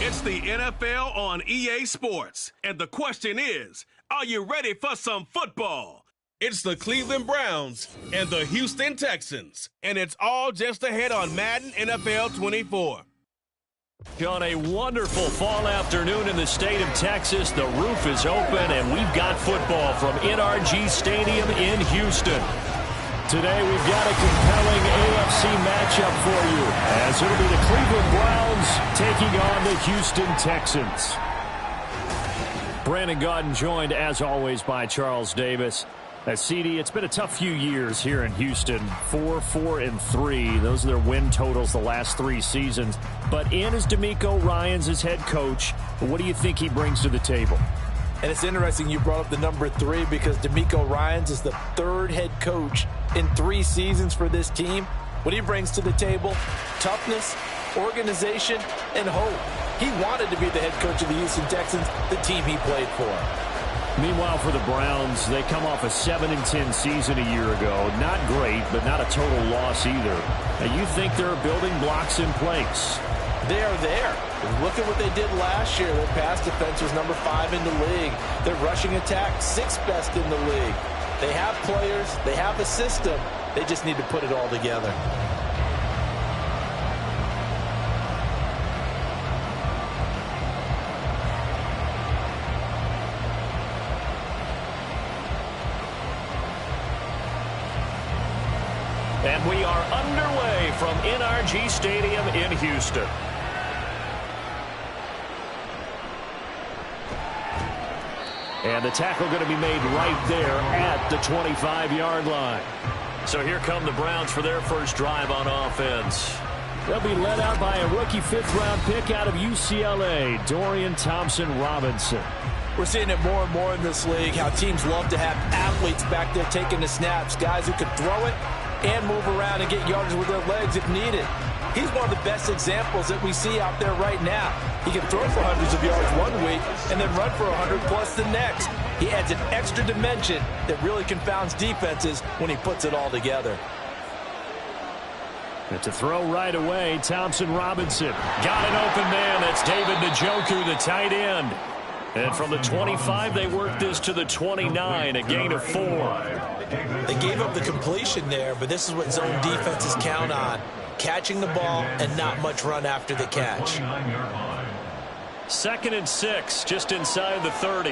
It's the NFL on EA Sports, and the question is, are you ready for some football? It's the Cleveland Browns and the Houston Texans, and it's all just ahead on Madden NFL 24. On a wonderful fall afternoon in the state of Texas, the roof is open, and we've got football from NRG Stadium in Houston. Today we've got a compelling AFC matchup for you, as it'll be the Cleveland Browns taking on the Houston Texans. Brandon Gaudin joined, as always, by Charles Davis. CD, it's been a tough few years here in Houston. 4-4-3. Those are their win totals the last 3 seasons. But in is DeMeco Ryans as head coach. What do you think he brings to the table? And it's interesting you brought up the number 3 because DeMeco Ryans is the 3rd head coach in 3 seasons for this team. What he brings to the table: toughness, organization, and hope. He wanted to be the head coach of the Houston Texans, the team he played for. Meanwhile, for the Browns, they come off a 7-10 season a year ago. Not great, but not a total loss either. Now, you think there are building blocks in place? They are there. Look at what they did last year. Their pass defense was number 5 in the league. Their rushing attack, 6th best in the league. They have players. They have a system. They just need to put it all together. And we are underway from NRG Stadium in Houston. And the tackle going to be made right there at the 25-yard line. So here come the Browns for their first drive on offense. They'll be led out by a rookie 5th-round pick out of UCLA, Dorian Thompson-Robinson. We're seeing it more and more in this league, how teams love to have athletes back there taking the snaps, guys who can throw it and move around and get yardage with their legs if needed. He's one of the best examples that we see out there right now. He can throw for hundreds of yards one week and then run for 100+ the next. He adds an extra dimension that really confounds defenses when he puts it all together. And to throw right away, Thompson-Robinson. Got an open man. That's David Njoku, the tight end. And from the 25, they work this to the 29, a gain of 4. They gave up the completion there, but this is what zone defenses count on: catching the ball and not much run after the catch. 2nd and 6, just inside the 30.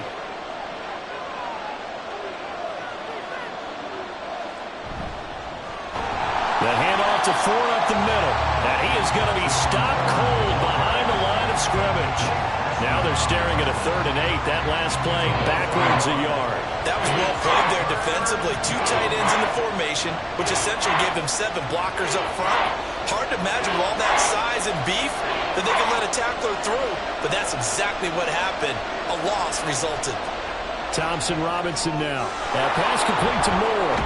The handoff to Ford up the middle. And he is going to be stopped cold behind the line of scrimmage. Now they're staring at a 3rd and 8. That last play, backwards a yard. That was well played there defensively. 2 tight ends in the formation, which essentially gave them 7 blockers up front. Hard to imagine with all that size and beef that they could let a tackler through. But that's exactly what happened. A loss resulted. Thompson-Robinson now. That pass complete to Moore.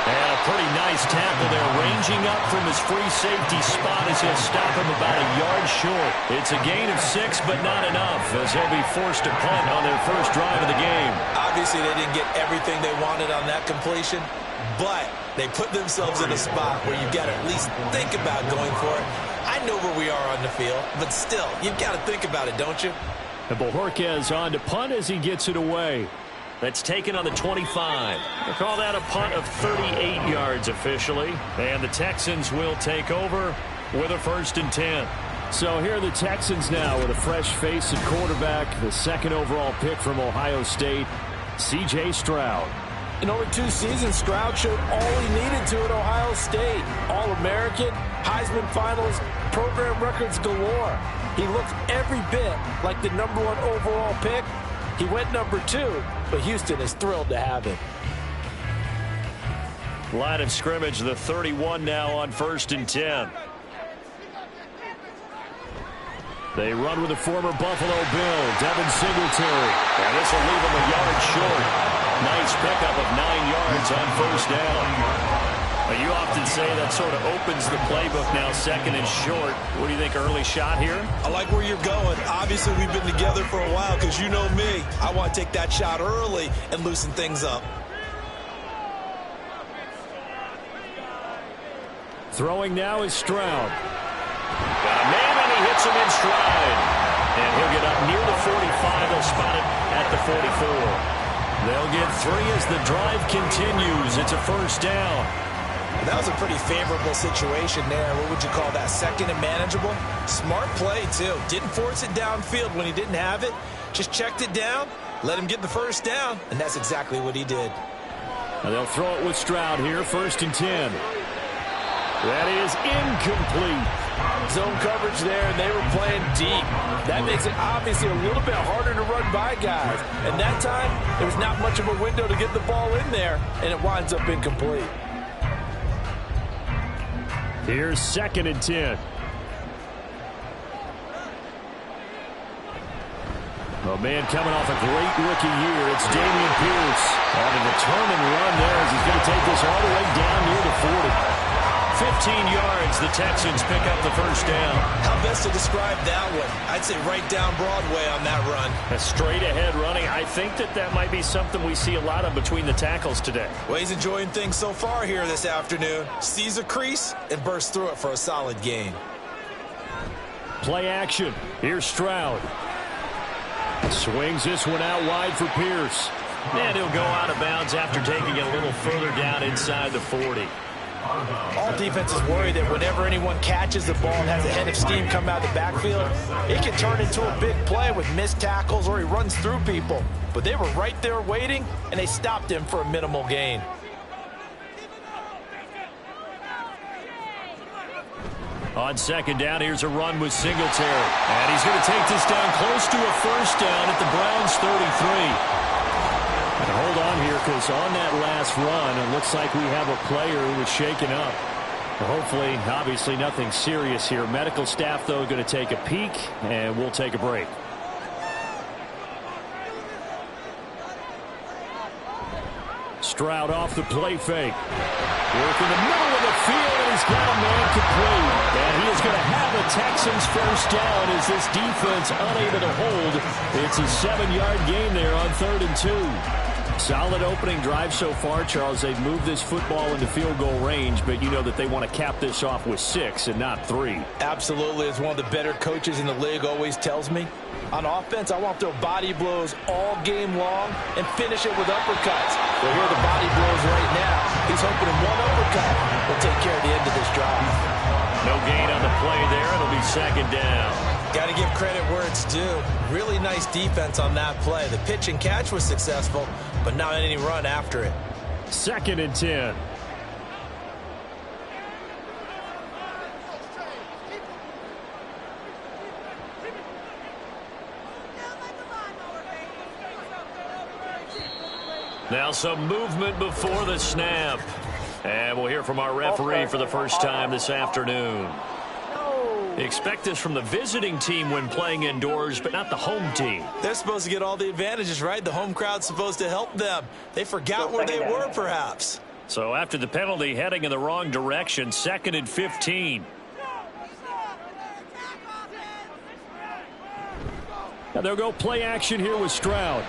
And a pretty nice tackle there, ranging up from his free safety spot as he'll stop him about a yard short. It's a gain of 6, but not enough, as they'll be forced to punt on their first drive of the game. Obviously, they didn't get everything they wanted on that completion, but they put themselves in a spot where you've got to at least think about going for it. I know where we are on the field, but still, you've got to think about it, don't you? And Bojorquez on to punt as he gets it away. That's taken on the 25. They call that a punt of 38 yards officially. And the Texans will take over with a 1st and 10. So here are the Texans now with a fresh face at quarterback, the 2nd overall pick from Ohio State, C.J. Stroud. In over 2 seasons, Stroud showed all he needed to at Ohio State. All-American, Heisman finals, program records galore. He looks every bit like the number 1 overall pick. He went number 2, but Houston is thrilled to have him. Line of scrimmage, the 31 now on 1st and 10. They run with the former Buffalo Bill, Devin Singletary. And this will leave him a yard short. Nice pickup of 9 yards on 1st down. You often say that sort of opens the playbook now, 2nd and short. What do you think, early shot here? I like where you're going. Obviously, we've been together for a while because you know me. I want to take that shot early and loosen things up. Throwing now is Stroud. Got a man, and he hits him in stride. And he'll get up near the 45. They'll spot it at the 44. They'll get 3 as the drive continues. It's a first down. That was a pretty favorable situation there. What would you call that? Second and manageable? Smart play, too. Didn't force it downfield when he didn't have it. Just checked it down, let him get the first down, and that's exactly what he did. And they'll throw it with Stroud here, 1st and 10. That is incomplete. Zone coverage there, and they were playing deep. That makes it obviously a little bit harder to run by guys. And that time, there was not much of a window to get the ball in there, and it winds up incomplete. Here's 2nd and 10. A man coming off a great rookie year. It's Dameon Pierce on a determined run there as he's going to take this all the way down near the 40. 15 yards, the Texans pick up the first down. How best to describe that one? I'd say right down Broadway on that run. A straight ahead running. I think that might be something we see a lot of between the tackles today. Well, he's enjoying things so far here this afternoon. Sees a crease and bursts through it for a solid gain. Play action. Here's Stroud. Swings this one out wide for Pierce. And he'll go out of bounds after taking it a little further down inside the 40. All defenses worry that whenever anyone catches the ball and has a head of steam come out of the backfield, it can turn into a big play with missed tackles or he runs through people. But they were right there waiting, and they stopped him for a minimal gain. On 2nd down, here's a run with Singletary. And he's going to take this down close to a first down at the Browns' 33. And hold on here, because on that last run, it looks like we have a player who was shaken up. Hopefully, obviously, nothing serious here. Medical staff, though, going to take a peek, and we'll take a break. Stroud off the play fake. Working the middle of the field, and he's got a man complete. And he is going to have a Texans first down as this defense unable to hold. It's a 7-yard gain there on 3rd and 2. Solid opening drive so far, Charles. They've moved this football into field goal range, but you know that they want to cap this off with 6 and not 3. Absolutely. As one of the better coaches in the league always tells me, on offense, I want to throw body blows all game long and finish it with uppercuts. Well, here are the body blows right now. He's hoping in one uppercut will take care of the end of this drive. No gain on the play there. It'll be 2nd down. Got to give credit where it's due. Really nice defense on that play. The pitch and catch was successful, but not any run after it. 2nd and 10. Now some movement before the snap. And we'll hear from our referee for the first time this afternoon. Expect this from the visiting team when playing indoors, but not the home team. They're supposed to get all the advantages, right? The home crowd's supposed to help them. They forgot where they were, perhaps. So after the penalty, heading in the wrong direction, 2nd and 15. Now they'll go play action here with Stroud.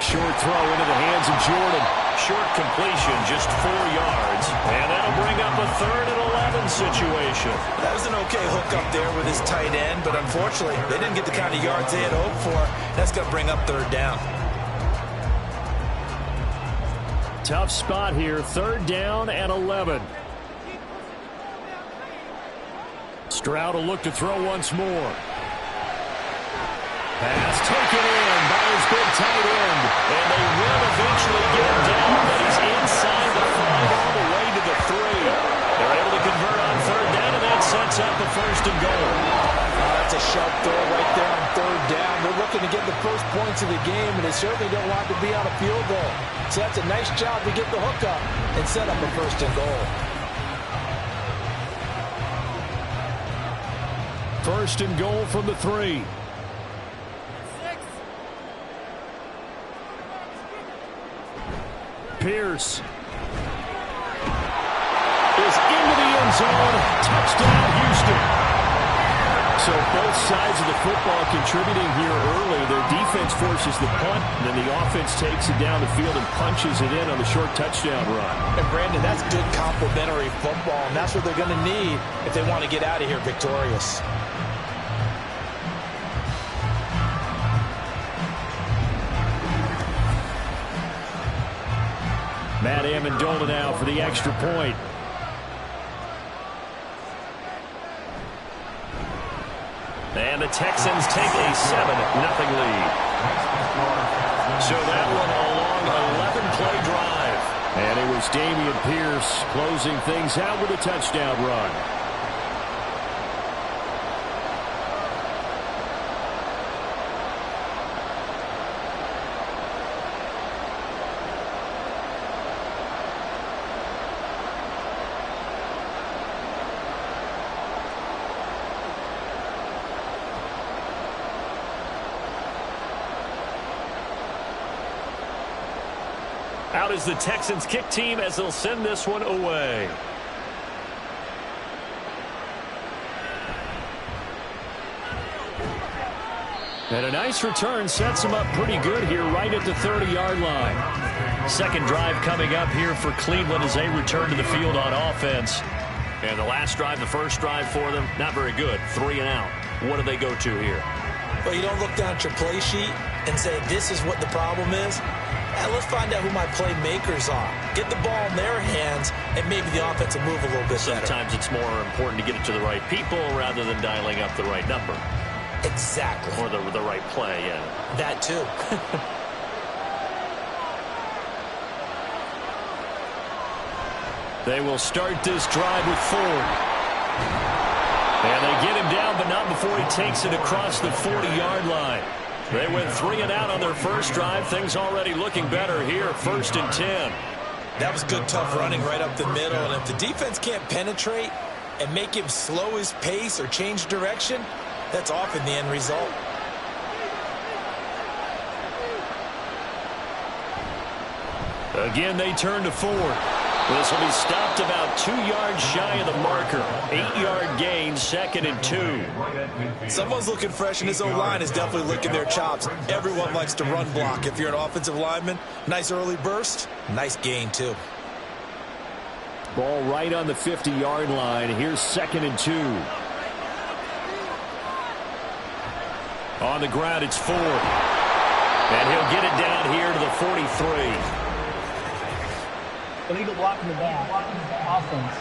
Short throw into the hands of Jordan. Short completion, just 4 yards. And that'll bring up a 3rd and 11 situation. That was an okay hook up there with his tight end, but unfortunately, they didn't get the kind of yards they had hoped for. That's going to bring up 3rd down. Tough spot here, 3rd down and 11. Stroud will look to throw once more. Pass taken in by his big tight end. And they will eventually get him down, but he's inside the 5 all the way to the 3. They're able to convert on 3rd down, and that sets up the 1st and goal. That's a sharp throw right there on 3rd down. They're looking to get the first points of the game, and they certainly don't want to be on a field goal. So that's a nice job to get the hook up and set up a 1st and goal. 1st and goal from the 3. Pierce is into the end zone. Touchdown, Houston. So both sides of the football contributing here early. Their defense forces the punt, and then the offense takes it down the field and punches it in on the short touchdown run. And Brandon, that's good complementary football, and that's what they're going to need if they want to get out of here victorious. Matt Amendola now for the extra point. And the Texans take a 7-0 lead. So that one a long 11-play drive. And it was Dameon Pierce closing things out with a touchdown run. Out is the Texans kick team as they'll send this one away. And a nice return sets him up pretty good here right at the 30-yard line. Second drive coming up here for Cleveland as they return to the field on offense. And the last drive, the first drive for them, not very good. 3 and out. What do they go to here? Well, you don't look down at your play sheet and say, this is what the problem is. Let's find out who my playmakers are. Get the ball in their hands, and maybe the offense will move a little bit better. Sometimes it's more important to get it to the right people rather than dialing up the right number. Exactly. Or the right play, yeah. That too. They will start this drive with Ford. And they get him down, but not before he takes it across the 40-yard line. They went 3 and out on their first drive. Things already looking better here, 1st and 10. That was good, tough running right up the middle. And if the defense can't penetrate and make him slow his pace or change direction, that's often the end result. Again, they turn to Ford. This will be stopped about 2 yards shy of the marker. 8-yard gain, 2nd and 2. Someone's looking fresh, and his O-line is definitely licking their chops. Everyone likes to run block. If you're an offensive lineman, nice early burst, nice gain too. Ball right on the 50-yard line. Here's 2nd and 2. On the ground, it's Ford. And he'll get it down here to the 43. Illegal block in the back. Offense.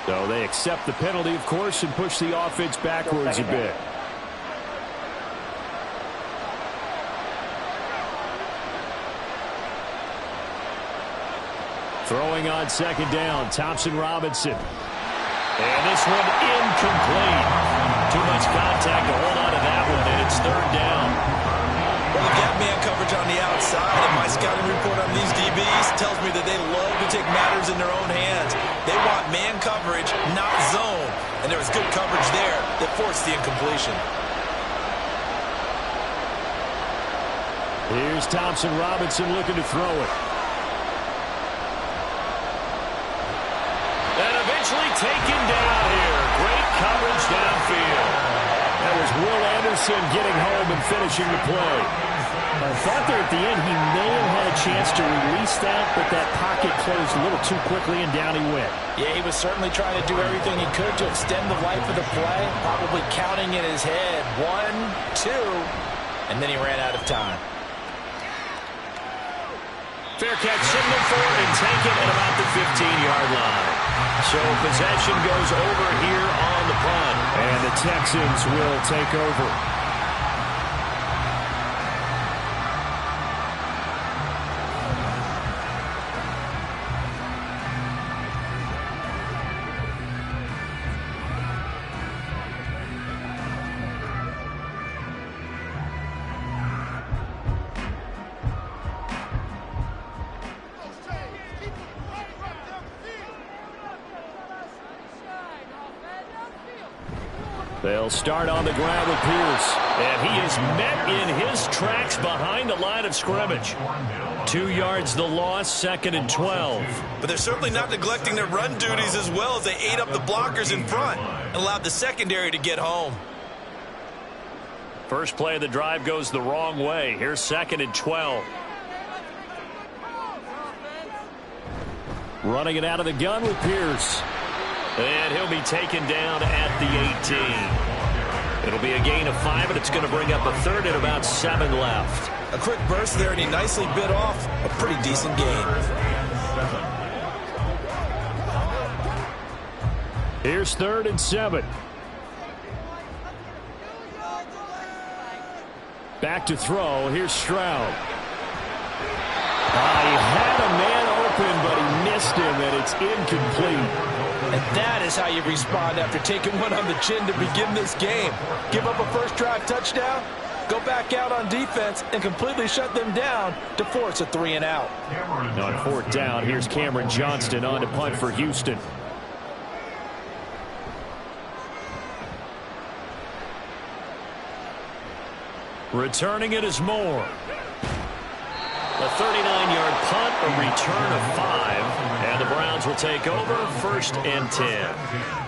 So they accept the penalty, of course, and push the offense backwards a bit. Throwing on 2nd down, Thompson-Robinson. And this one incomplete. Too much contact to hold on to that one, and it's 3rd down. Well, the gap man coverage on the outside, and my scouting report on these DBs tells me that they love to take matters in their own hands. They want man coverage, not zone. And there was good coverage there that forced the incompletion. Here's Thompson-Robinson looking to throw it. And eventually taken down here. Great coverage downfield. That was Will Anderson getting home and finishing the play. I thought there at the end he may have had a chance to release that, but that pocket closed a little too quickly and down he went. Yeah, he was certainly trying to do everything he could to extend the life of the play, probably counting in his head 1, 2, and then he ran out of time. Fair catch signal for it and taken at about the 15-yard line. So possession goes over here on the punt. And the Texans will take over. They'll start on the ground with Pierce. And he is met in his tracks behind the line of scrimmage. 2 yards the loss, 2nd and 12. But they're certainly not neglecting their run duties as well as they ate up the blockers in front and allowed the secondary to get home. First play of the drive goes the wrong way. Here's 2nd and 12. Running it out of the gun with Pierce. And he'll be taken down at the 18. It'll be a gain of 5, and it's going to bring up a 3rd and about 7 left. A quick burst there, and he nicely bit off a pretty decent gain. Here's 3rd and 7. Back to throw. Here's Stroud. He had a man open, but he missed him, and it's incomplete. And that is how you respond after taking one on the chin to begin this game. Give up a first drive touchdown, go back out on defense, and completely shut them down to force a 3-and-out. On 4th down, here's Cameron Johnston on to punt for Houston. Returning it is Moore. A 39-yard punt, a return of 5, and the Browns will take over 1st and 10.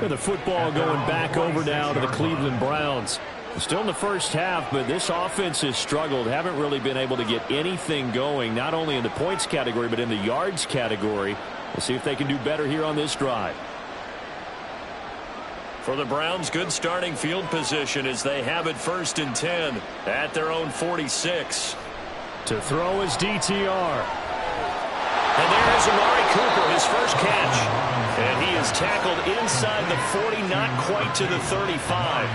And the football going back over now to the Cleveland Browns. Still in the first half, but this offense has struggled. Haven't really been able to get anything going, not only in the points category, but in the yards category. We'll see if they can do better here on this drive. For the Browns, good starting field position as they have it 1st and 10 at their own 46. To throw is DTR. And there is Amari Cooper, his first catch. And he is tackled inside the 40, not quite to the 35.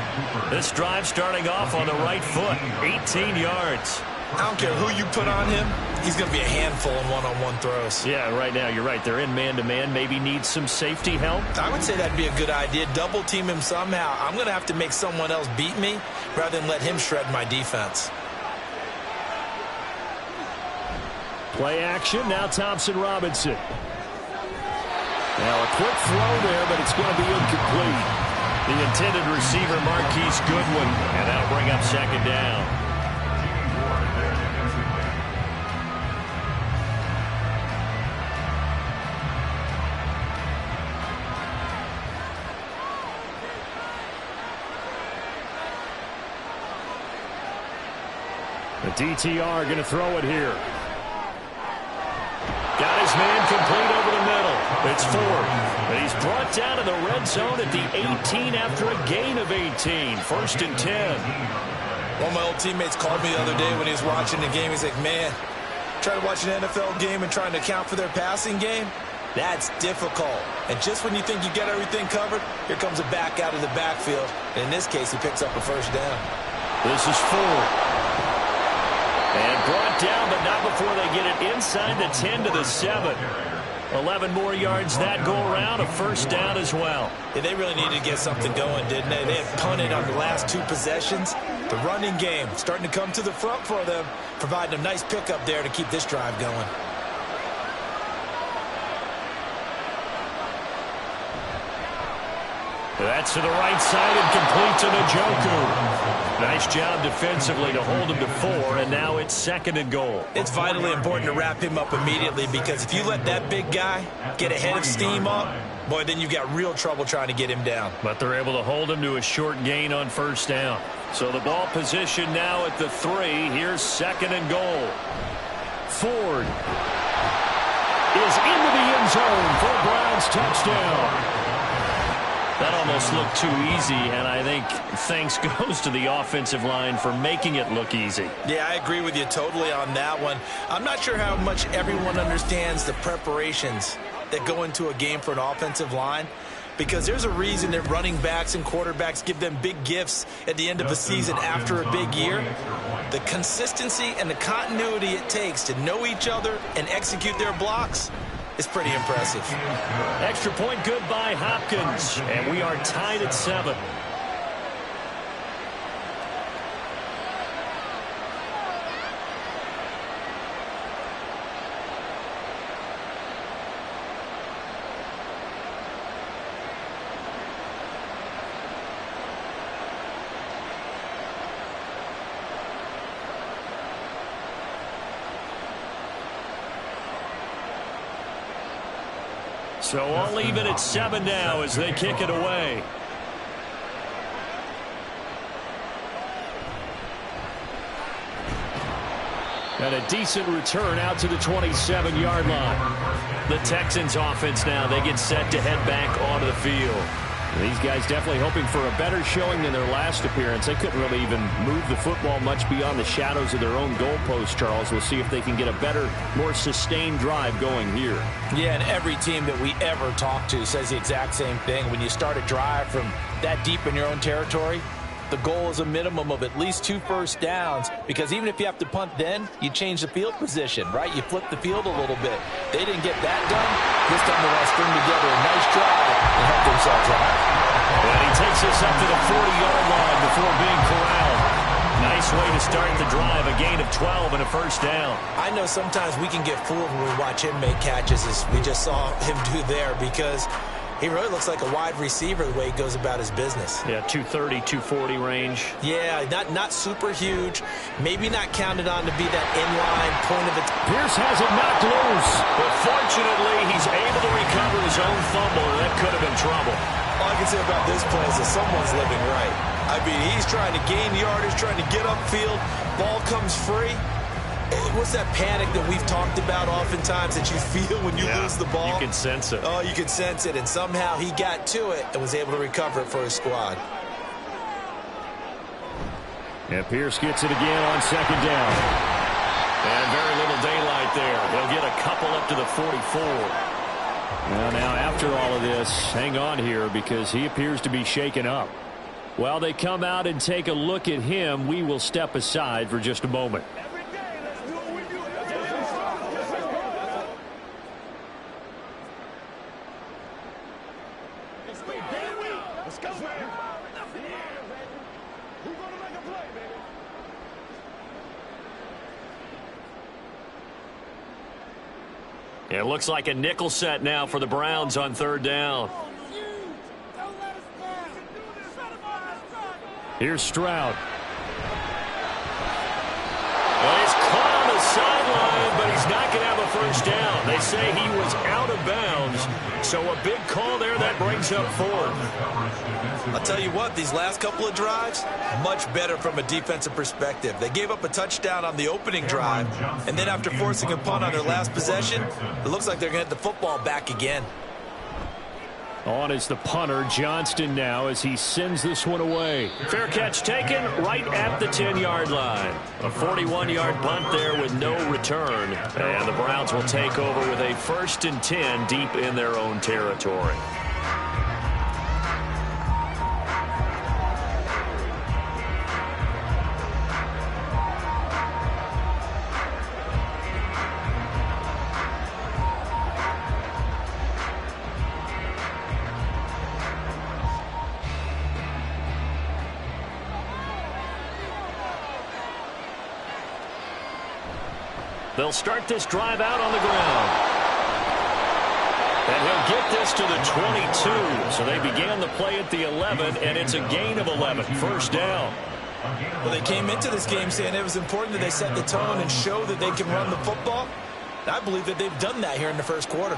This drive starting off on the right foot, 18 yards. I don't care who you put on him, he's going to be a handful in one-on-one throws. Yeah, right now, you're right. They're in man-to-man. Maybe need some safety help. I would say that'd be a good idea. Double team him somehow. I'm going to have to make someone else beat me rather than let him shred my defense. Play action. Now Thompson Robinson. Now a quick throw there, but it's going to be incomplete. The intended receiver, Marquise Goodwin, and that'll bring up 2nd down. The DTR going to throw it here. Got his man complete over the middle. It's 4th. But he's brought down to the red zone at the 18 after a gain of 18. 1st and 10. One of my old teammates called me the other day when he was watching the game. He's like, man, trying to watch an NFL game and trying to account for their passing game, that's difficult. And just when you think you get everything covered, here comes a back out of the backfield. And in this case, he picks up a 1st down. This is 4th. And brought down, but not before they get it inside the 10 to the 7. 11 more yards that go around, a 1st down as well. Yeah, they really needed to get something going, didn't they? They had punted on the last 2 possessions. The running game starting to come to the front for them, providing a nice pickup there to keep this drive going. That's to the right side and complete to Njoku. Nice job defensively to hold him to 4, and now it's 2nd and goal. It's vitally important to wrap him up immediately because if you let that big guy get a head of steam up, boy, then you've got real trouble trying to get him down. But they're able to hold him to a short gain on 1st down. So the ball position now at the 3. Here's 2nd and goal. Ford is into the end zone for a Browns touchdown. That almost looked too easy, and I think thanks goes to the offensive line for making it look easy. Yeah, I agree with you totally on that one. I'm not sure how much everyone understands the preparations that go into a game for an offensive line, because there's a reason that running backs and quarterbacks give them big gifts at the end of a season after a big year. The consistency and the continuity it takes to know each other and execute their blocks is pretty impressive. Extra point good by Hopkins, and we are tied at 7. So all even at 7 now as they kick it away. And a decent return out to the 27-yard line. The Texans offense now, they get set to head back onto the field. These guys definitely hoping for a better showing than their last appearance. They couldn't really even move the football much beyond the shadows of their own goalpost, Charles. We'll see if they can get a better, more sustained drive going here. Yeah, and every team that we ever talk to says the exact same thing. When you start a drive from that deep in your own territory, the goal is a minimum of at least 2 first downs, because even if you have to punt then, you change the field position, right? You flip the field a little bit. They didn't get that done. This time they want to string together a nice drive and help themselves out. And he takes us up to the 40-yard line before being corralled. Nice way to start the drive, a gain of 12 and a first down. I know sometimes we can get fooled when we watch him make catches, as we just saw him do there, because he really looks like a wide receiver the way he goes about his business. Yeah, 230, 240 range. Yeah, not super huge. Maybe not counted on to be that inline point of attack. Pierce has it knocked loose. But fortunately, he's able to recover his own fumble, and that could have been trouble. All I can say about this play is that someone's living right. I mean, he's trying to gain yardage, trying to get upfield. Ball comes free. What's that panic that we've talked about oftentimes that you feel when you lose the ball? You can sense it. Oh, you can sense it, and somehow he got to it and was able to recover it for his squad. And Pierce gets it again on second down. And very little daylight there. They'll get a couple up to the 44. Well, now after all of this, hang on here because he appears to be shaken up. While they come out and take a look at him, we will step aside for just a moment. It looks like a nickel set now for the Browns on third down. Here's Stroud. Well, he's caught on the sideline, but he's not going to have a first down. They say he was out of bounds, so a big call there that brings up fourth. I'll tell you what, these last couple of drives, much better from a defensive perspective. They gave up a touchdown on the opening drive, and then after forcing a punt on their last possession, it looks like they're going to get the football back again. On is the punter, Johnston, now as he sends this one away. Fair catch taken right at the 10-yard line. A 41-yard punt there with no return. And the Browns will take over with a 1st and 10 deep in their own territory. They'll start this drive out on the ground. And he'll get this to the 22. So they began the play at the 11, and it's a gain of 11. First down. Well, they came into this game saying it was important that they set the tone and show that they can run the football. I believe that they've done that here in the first quarter.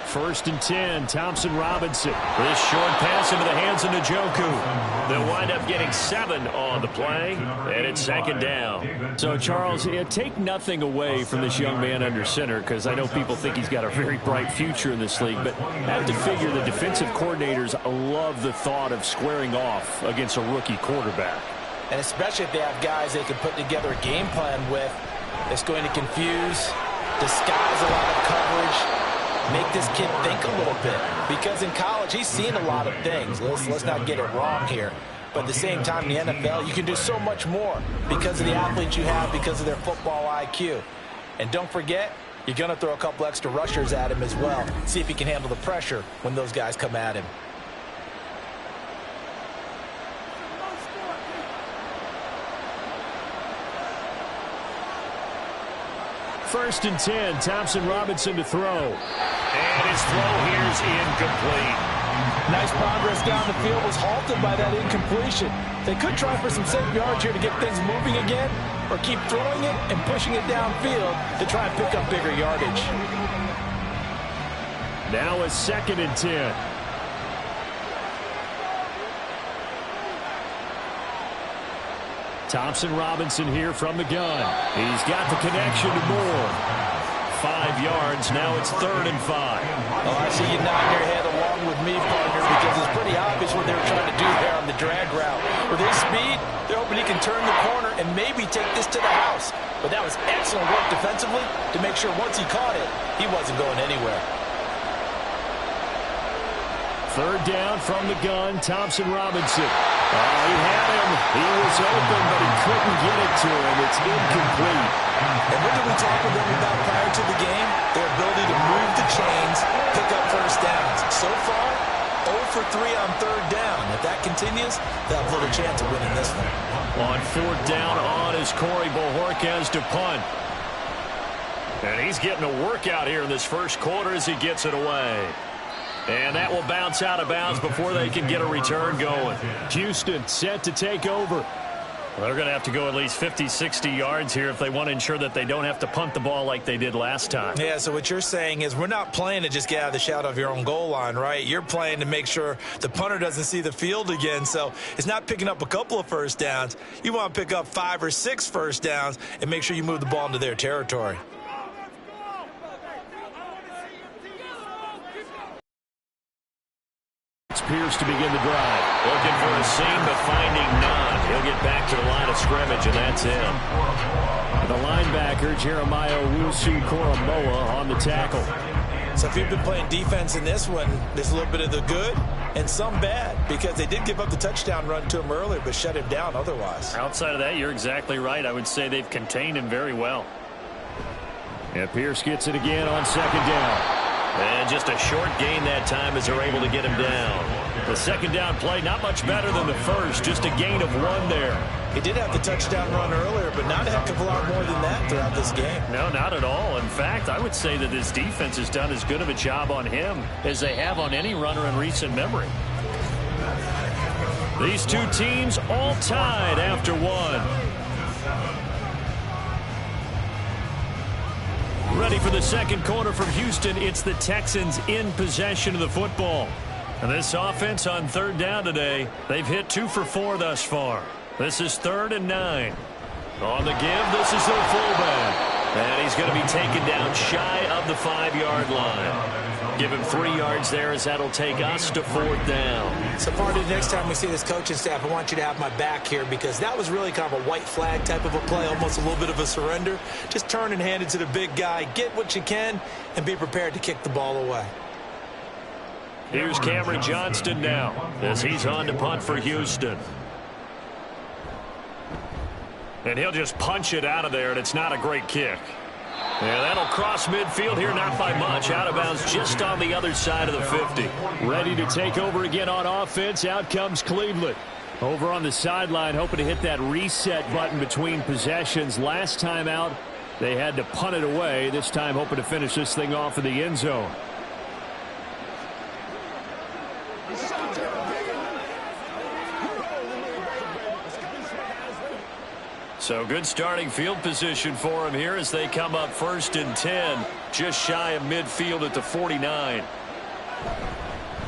First and 10, Thompson Robinson. This short pass into the hands of Njoku. They'll wind up getting 7 on the play, and it's second down. So, Charles, take nothing away from this young man under center, because I know people think he's got a very bright future in this league, but I have to figure the defensive coordinators love the thought of squaring off against a rookie quarterback. And especially if they have guys they can put together a game plan with that's going to confuse, disguise a lot of coverage, make this kid think a little bit, because in college he's seen a lot of things. Let's not get it wrong here, but at the same time in the NFL you can do so much more because of the athletes you have, because of their football IQ. And don't forget, you're going to throw a couple extra rushers at him as well. See if he can handle the pressure when those guys come at him. First and 10, Thompson Robinson to throw. And his throw here is incomplete. Nice progress down the field, was halted by that incompletion. They could try for some safe yards here to get things moving again, or keep throwing it and pushing it downfield to try and pick up bigger yardage. Now a 2nd and 10. Thompson Robinson here from the gun. He's got the connection to Moore. 5 yards. Now it's 3rd and 5. Oh, I see you nodding your head along with me, partner, because it's pretty obvious what they were trying to do there on the drag route. With his speed, they're hoping he can turn the corner and maybe take this to the house. But that was excellent work defensively to make sure once he caught it, he wasn't going anywhere. 3rd down from the gun, Thompson-Robinson. He had him. He was open, but he couldn't get it to him. It's incomplete. And what did we talk with them about prior to the game? Their ability to move the chains, pick up first downs. So far, 0 for 3 on 3rd down. If that continues, they'll have little chance of winning this one. On 4th down on is Corey Bojorquez to punt. And he's getting a workout here in this first quarter as he gets it away. And that will bounce out of bounds before they can get a return going. Houston set to take over. Well, they're going to have to go at least 50, 60 yards here if they want to ensure that they don't have to punt the ball like they did last time. Yeah, so what you're saying is we're not playing to just get out of the shadow of your own goal line, right? You're playing to make sure the punter doesn't see the field again. So it's not picking up a couple of first downs. You want to pick up 5 or 6 first downs and make sure you move the ball into their territory. Pierce to begin the drive. Looking for a seam, but finding none. He'll get back to the line of scrimmage, and that's him. The linebacker, Jeremiah Owusu-Koramoah, on the tackle. So if you've been playing defense in this one, there's a little bit of the good and some bad, because they did give up the touchdown run to him earlier, but shut him down otherwise. Outside of that, you're exactly right. I would say they've contained him very well. And Pierce gets it again on 2nd down. And just a short gain that time as they're able to get him down. The 2nd down play, not much better than the first. Just a gain of 1 there. He did have the touchdown run earlier, but not a heck of a lot more than that throughout this game. No, not at all. In fact, I would say that this defense has done as good of a job on him as they have on any runner in recent memory. These two teams all tied after 1. Ready for the second quarter from Houston. It's the Texans in possession of the football. And this offense on 3rd down today, they've hit 2 for 4 thus far. This is 3rd and 9. On the give, this is their fullback. And he's going to be taken down shy of the 5-yard line. Give him 3 yards there as that'll take us to 4th down. So, Party, next time we see this coaching staff, I want you to have my back here, because that was really kind of a white flag type of a play, almost a little bit of a surrender. Just turn and hand it to the big guy, get what you can, and be prepared to kick the ball away. Here's Cameron Johnston now as he's on to punt for Houston. And he'll just punch it out of there, and it's not a great kick. Yeah, that'll cross midfield here, not by much. Out of bounds just on the other side of the 50. Ready to take over again on offense. Out comes Cleveland. Over on the sideline, hoping to hit that reset button between possessions. Last time out, they had to punt it away. This time, hoping to finish this thing off in the end zone. So good starting field position for him here as they come up 1st and 10, just shy of midfield at the 49.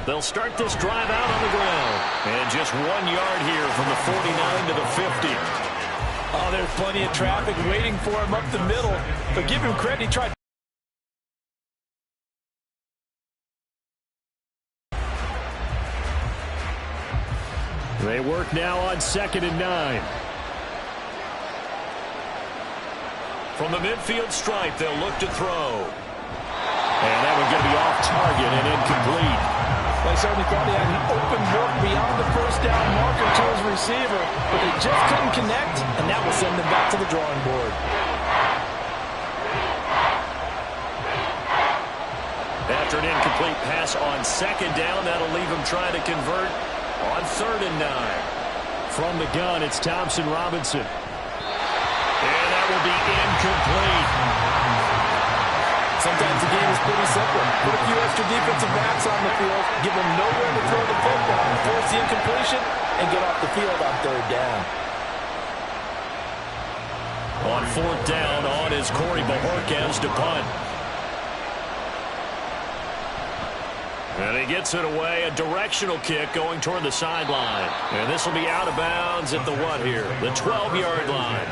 They'll start this drive out on the ground. And just 1 yard here from the 49 to the 50. Oh, there's plenty of traffic waiting for him up the middle. But give him credit, he tried. They work now on 2nd and 9. From the midfield stripe, they'll look to throw. And that one's going to be off target and incomplete. They certainly thought he had an open look beyond the first down marker to his receiver, but they just couldn't connect, and that will send them back to the drawing board. After an incomplete pass on 2nd down, that'll leave him trying to convert on 3rd and 9. From the gun, it's Thompson-Robinson. And that will be incomplete. Sometimes the game is pretty simple. Put a few extra defensive backs on the field, give them nowhere to throw the football, force the incompletion, and get off the field on 3rd down. On 4th down, on is Corey Bojorquez to punt. And he gets it away, a directional kick going toward the sideline. And this will be out of bounds at the what here? The 12-yard line.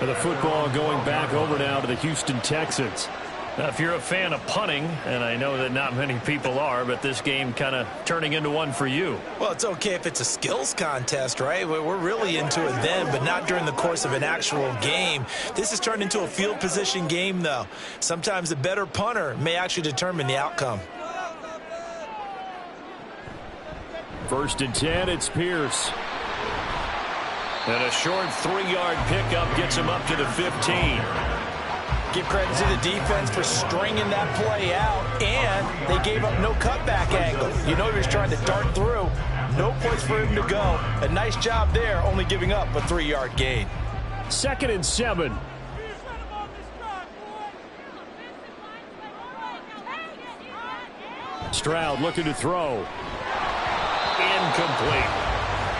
And the football going back over now to the Houston Texans. Now, if you're a fan of punting, and I know that not many people are, but this game kind of turning into one for you. Well, it's okay if it's a skills contest, right? We're really into it then, but not during the course of an actual game. This has turned into a field position game, though. Sometimes the better punter may actually determine the outcome. 1st and 10, it's Pierce. And a short 3-yard pickup gets him up to the 15. Give credit to the defense for stringing that play out, and they gave up no cutback angle. You know he was trying to dart through. No place for him to go. A nice job there, only giving up a 3-yard gain. 2nd and 7. Stroud looking to throw. Incomplete.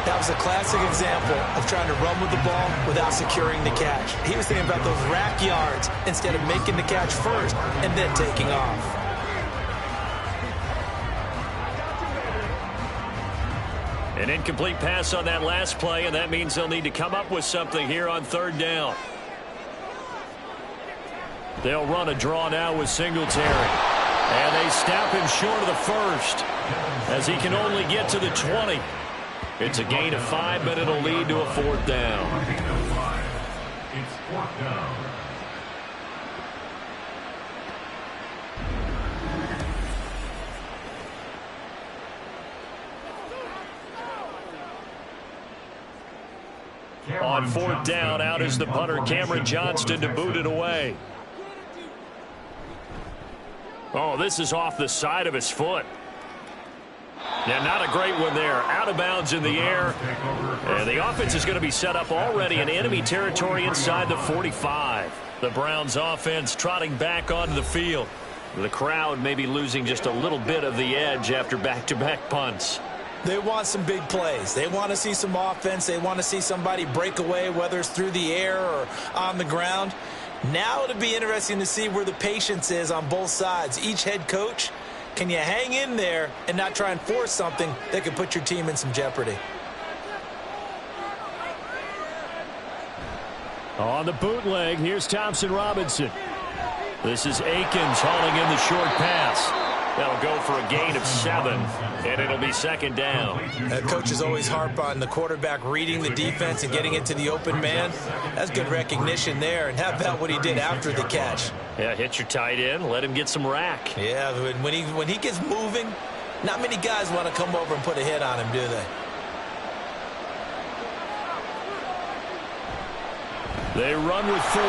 That was a classic example of trying to run with the ball without securing the catch. He was thinking about those rack yards instead of making the catch first and then taking off. An incomplete pass on that last play, and that means they'll need to come up with something here on 3rd down. They'll run a draw now with Singletary. And they snap him short of the 1st as he can only get to the 20. It's a gain of 5, but it'll lead to a 4th down. It's 4th down. On 4th down, out is the punter, Cameron Johnston, to boot it away. Oh, this is off the side of his foot. Yeah, not a great one there. Out of bounds in the air. And the offense is going to be set up already in enemy territory inside the 45. The Browns offense trotting back onto the field. The crowd may be losing just a little bit of the edge after back-to-back punts. They want some big plays. They want to see some offense. They want to see somebody break away, whether it's through the air or on the ground. Now it'll be interesting to see where the patience is on both sides. Each head coach, can you hang in there and not try and force something that could put your team in some jeopardy? On the bootleg, here's Thompson Robinson. This is Akins hauling in the short pass. That'll go for a gain of 7, and it'll be 2nd down. Coaches always harp on the quarterback reading the defense and getting it to the open man. That's good recognition there. And how about what he did after the catch? Yeah, hit your tight end, let him get some rack. Yeah, when he gets moving, not many guys want to come over and put a hit on him, do they? They run with 4.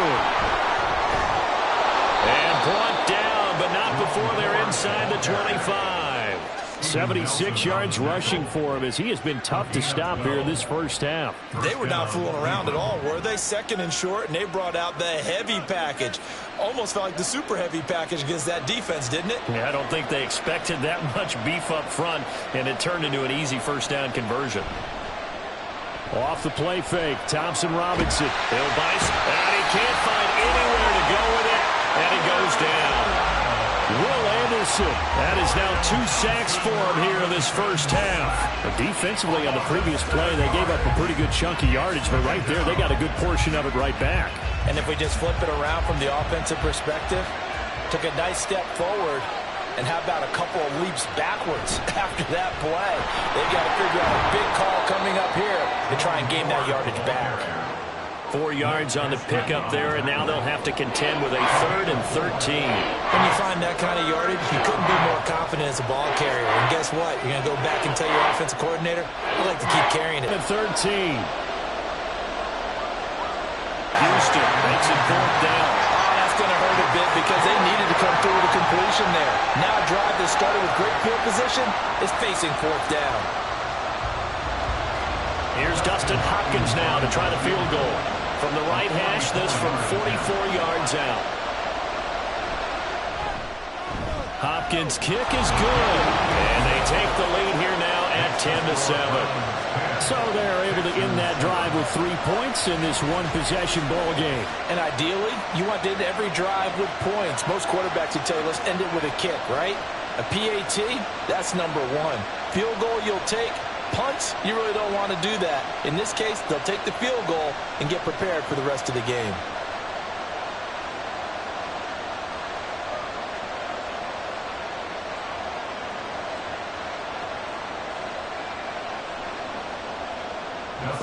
And brought down, but not before they're inside the 25. 76 yards rushing for him as he has been tough to stop here in this first half. They were not fooling around at all, were they? 2nd and short, and they brought out the heavy package. Almost felt like the super heavy package against that defense, didn't it? Yeah, I don't think they expected that much beef up front, and it turned into an easy 1st down conversion. Off the play fake, Thompson Robinson. He'll bice, and he can't find anywhere to go with it, and he goes down. Will Anderson, that is now 2 sacks for him here in this first half. But defensively on the previous play, they gave up a pretty good chunk of yardage, but right there, they got a good portion of it right back. And if we just flip it around from the offensive perspective, took a nice step forward, and how about a couple of leaps backwards after that play? They've got to figure out a big call coming up here to try and gain that yardage back. 4 yards on the pickup there, and now they'll have to contend with a 3rd and 13. When you find that kind of yardage, you couldn't be more confident as a ball carrier. And guess what? You're going to go back and tell your offensive coordinator, I'd like to keep carrying it. 13. Houston makes it 4th down. That's going to hurt a bit because they needed to come through with a completion there. Now a drive that started with great field position is facing 4th down. Here's Dustin Hopkins now to try the field goal. From the right hash, this from 44 yards out. Hopkins' kick is good. And they take the lead here now at 10-7. So they're able to end that drive with 3 points in this one-possession ball game. And ideally, you want to end every drive with points. Most quarterbacks would tell you, let's end it with a kick, right? A PAT, that's number 1. Field goal you'll take. Punts, you really don't want to do that. In this case, they'll take the field goal and get prepared for the rest of the game.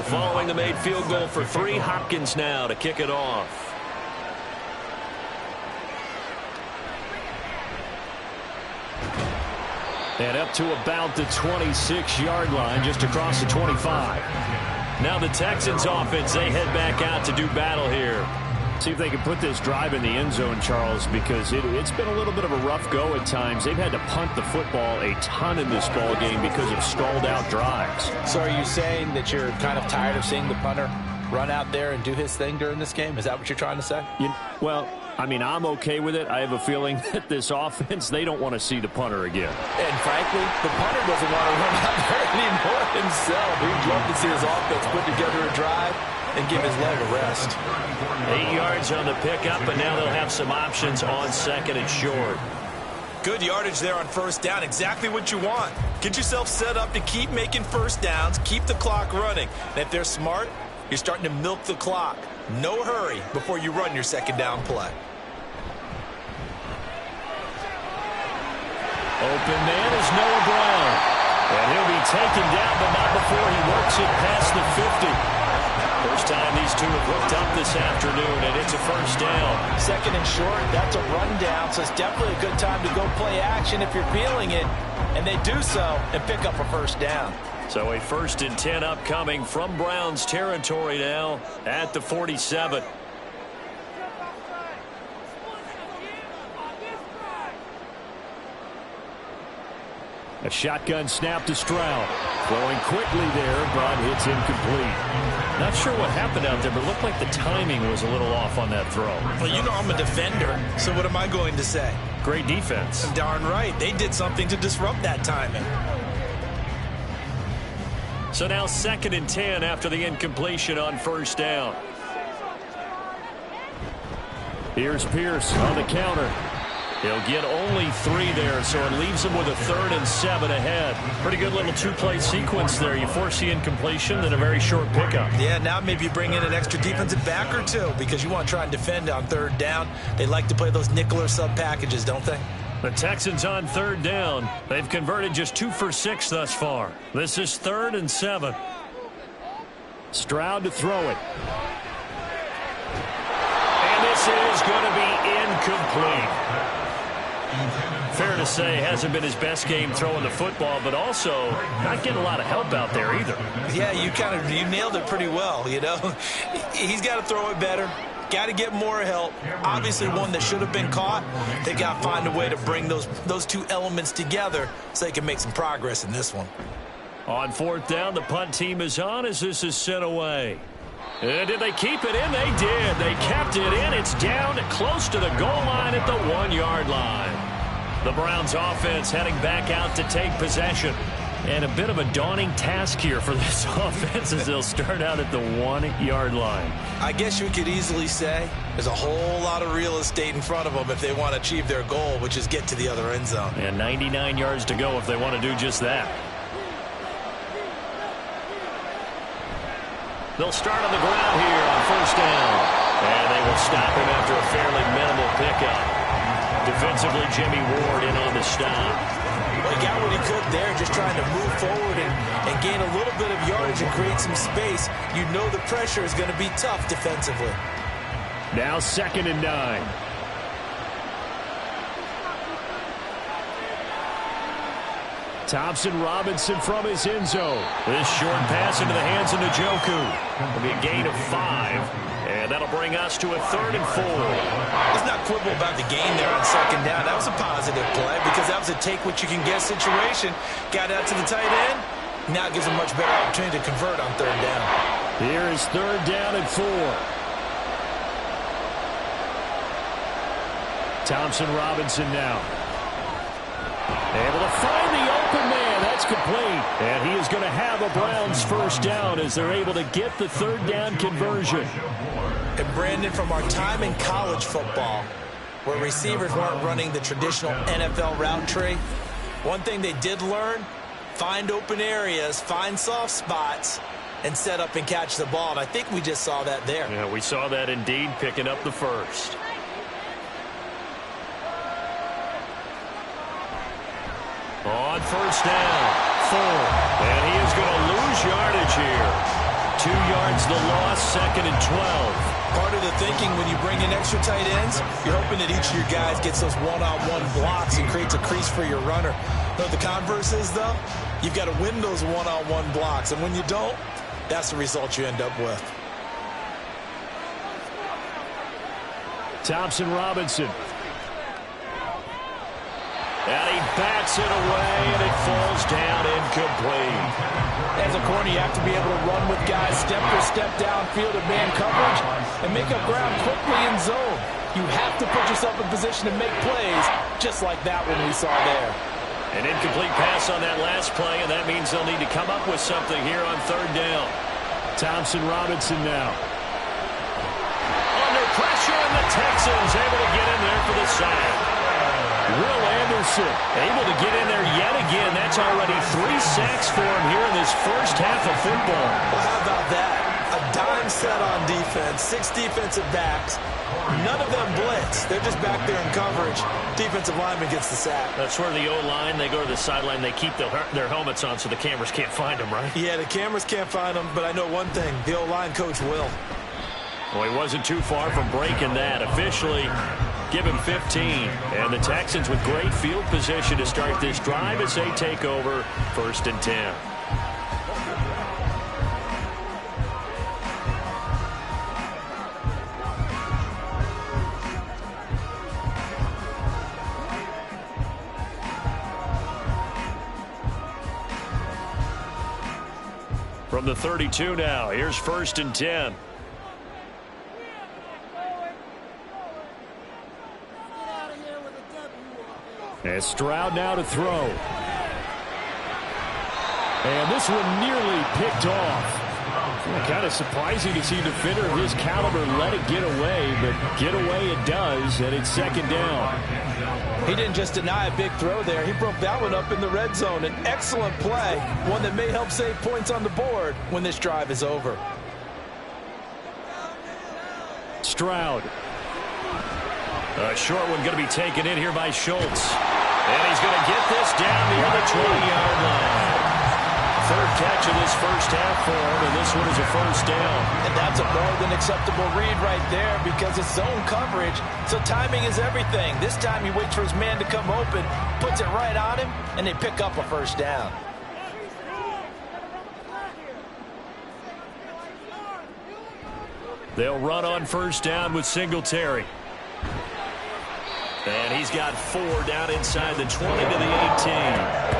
Following the made field goal for 3, Hopkins now to kick it off. And up to about the 26-yard line, just across the 25. Now the Texans offense, they head back out to do battle here. See if they can put this drive in the end zone, Charles, because it's been a little bit of a rough go at times. They've had to punt the football a ton in this ball game because of stalled out drives. So are you saying that you're kind of tired of seeing the punter run out there and do his thing during this game? Is that what you're trying to say? Well, I mean, I'm okay with it. I have a feeling that this offense, they don't want to see the punter again. And frankly, the punter doesn't want to run out there anymore himself. He'd love to see his offense put together a drive and give his leg a rest. 8 yards on the pickup, and now they'll have some options on 2nd and short. Good yardage there on 1st down. Exactly what you want. Get yourself set up to keep making 1st downs, keep the clock running. And if they're smart, you're starting to milk the clock. No hurry before you run your 2nd down play. Open man is Noah Brown. And he'll be taken down, but not before he works it past the 50. First time these two have hooked up this afternoon, and it's a 1st down. 2nd and short, that's a rundown, so it's definitely a good time to go play action if you're feeling it. And they do so and pick up a 1st down. So a 1st and 10 upcoming from Browns territory now at the 47. A shotgun snap to Stroud. Throwing quickly there, but it's incomplete. Not sure what happened out there, but it looked like the timing was a little off on that throw. Well, you know I'm a defender, so what am I going to say? Great defense. Darn right. They did something to disrupt that timing. So now 2nd and 10 after the incompletion on 1st down. Here's Pierce on the counter. He'll get only 3 there, so it leaves him with a 3rd and 7 ahead. Pretty good little 2-play sequence there. You force the incompletion, then a very short pickup. Yeah, now maybe you bring in an extra defensive back or two because you want to try and defend on 3rd down. They like to play those nickel or sub packages, don't they? The Texans on 3rd down. They've converted just 2 for 6 thus far. This is 3rd and 7. Stroud to throw it. And this is going to be incomplete. Fair to say, hasn't been his best game throwing the football, but also not getting a lot of help out there either. Yeah, you nailed it pretty well, you know. He's got to throw it better. Got to get more help. Obviously one that should have been caught. They got to find a way to bring those two elements together so they can make some progress in this one. On 4th down, the punt team is on as this is sent away. And did they keep it in? They did. They kept it in. It's down close to the goal line at the 1-yard line. The Browns offense heading back out to take possession. And a bit of a daunting task here for this offense as they'll start out at the 1-yard line. I guess you could easily say there's a whole lot of real estate in front of them if they want to achieve their goal, which is get to the other end zone. And 99 yards to go if they want to do just that. They'll start on the ground here on 1st down. And they will stop him after a fairly minimal pickup. Defensively, Jimmy Ward in on the stop. Well, he got what he could there, just trying to move forward and gain a little bit of yardage and create some space. You know the pressure is going to be tough defensively. Now 2nd and 9. Thompson Robinson from his end zone. This short pass into the hands of Njoku. It'll be a gain of 5. And that'll bring us to a 3rd and 4. Let's not quibble about the gain there on 2nd down. That was a positive play because that was a take-what-you-can-get situation. Got out to the tight end. Now it gives them much better opportunity to convert on 3rd down. Here is 3rd down and 4. Thompson Robinson now. Able to find the open man. That's complete. And he is going to have a Browns 1st down as they're able to get the 3rd down conversion. And Brandon, from our time in college football, where receivers weren't running the traditional NFL route tree, one thing they did learn, find open areas, find soft spots, and set up and catch the ball. And I think we just saw that there. Yeah, we saw that indeed, picking up the 1st. On 1st down, 4. And he is going to lose yardage here. Texans the loss, 2nd and 12. Part of the thinking when you bring in extra tight ends, you're hoping that each of your guys gets those one-on-one blocks and creates a crease for your runner. But the converse is, though, you've got to win those one-on-one blocks. And when you don't, that's the result you end up with. Thompson Robinson. And he bats it away, and it falls down incomplete. As a corner, you have to be able to run with guys step for step downfield in man coverage and make up ground quickly in zone. You have to put yourself in position to make plays, just like that one we saw there. An incomplete pass on that last play, and that means they'll need to come up with something here on 3rd down. Thompson Robinson now. Under pressure, and the Texans able to get in there for the sack. Will Anderson able to get in there yet again. That's already 3 sacks for him here in this first half of football. Well, how about that? A dime set on defense, 6 defensive backs. None of them blitz. They're just back there in coverage. Defensive lineman gets the sack. That's where the O-line, they go to the sideline, they keep their helmets on so the cameras can't find them, right? Yeah, the cameras can't find them, but I know one thing. The O-line coach will. Well, he wasn't too far from breaking that. Officially, give him 15. And the Texans with great field position to start this drive as they take over 1st and 10. From the 32 now, here's 1st and 10. And Stroud now to throw. And this one nearly picked off. Kind of surprising to see a defender of his caliber let it get away, but get away it does, and it's 2nd down. He didn't just deny a big throw there. He broke that one up in the red zone. An excellent play, one that may help save points on the board when this drive is over. Stroud. A short one going to be taken in here by Schultz. And he's going to get this down near the 20-yard line. 3rd catch of this first half for him, and this one is a 1st down. And that's a more than acceptable read right there because it's zone coverage, so timing is everything. This time he waits for his man to come open, puts it right on him, and they pick up a 1st down. They'll run on 1st down with Singletary. And he's got 4 down inside the 20 to the 18.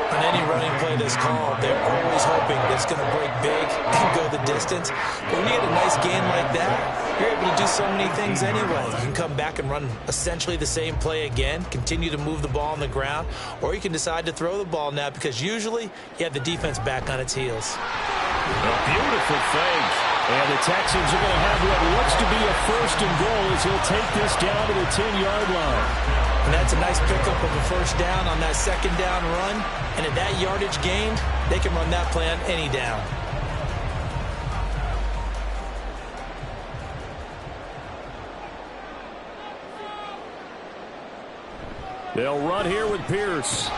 On any running play that's called, they're always hoping that it's going to break big and go the distance. But when you get a nice gain like that, you're able to do so many things anyway. You can come back and run essentially the same play again, continue to move the ball on the ground, or you can decide to throw the ball now because usually you have the defense back on its heels. A beautiful fake. And the Texans are going to have what looks to be a 1st and goal as he'll take this down to the 10-yard line. And that's a nice pickup of a 1st down on that 2nd down run. And at that yardage gained, they can run that play on any down. They'll run here with Pierce.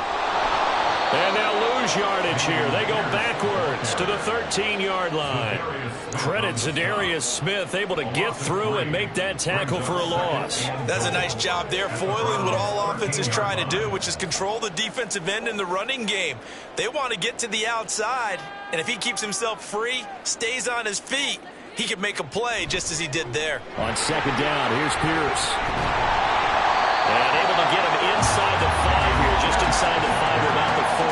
And they'll lose yardage here. They go backwards to the 13-yard line. Credit Zadarius Smith, able to get through and make that tackle for a loss. That's a nice job there, foiling what all offenses try to do, which is control the defensive end in the running game. They want to get to the outside, and if he keeps himself free, stays on his feet, he can make a play just as he did there. On 2nd down, here's Pierce. And able to get him inside the 5 here, just inside the 5 or about the 4.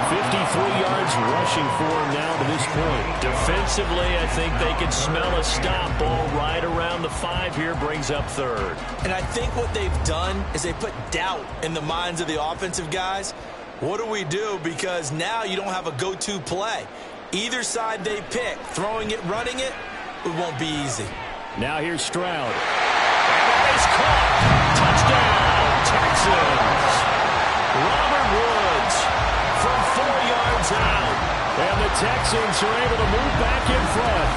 53 yards rushing for him now to this point. Defensively, I think they can smell a stop. Ball right around the 5 here, brings up 3rd. And I think what they've done is they put doubt in the minds of the offensive guys. What do we do? Because now you don't have a go-to play. Either side they pick, throwing it, running it, it won't be easy. Now here's Stroud. And that is caught. Touchdown, Texans. Robert Woods from 4 yards out. And the Texans are able to move back in front.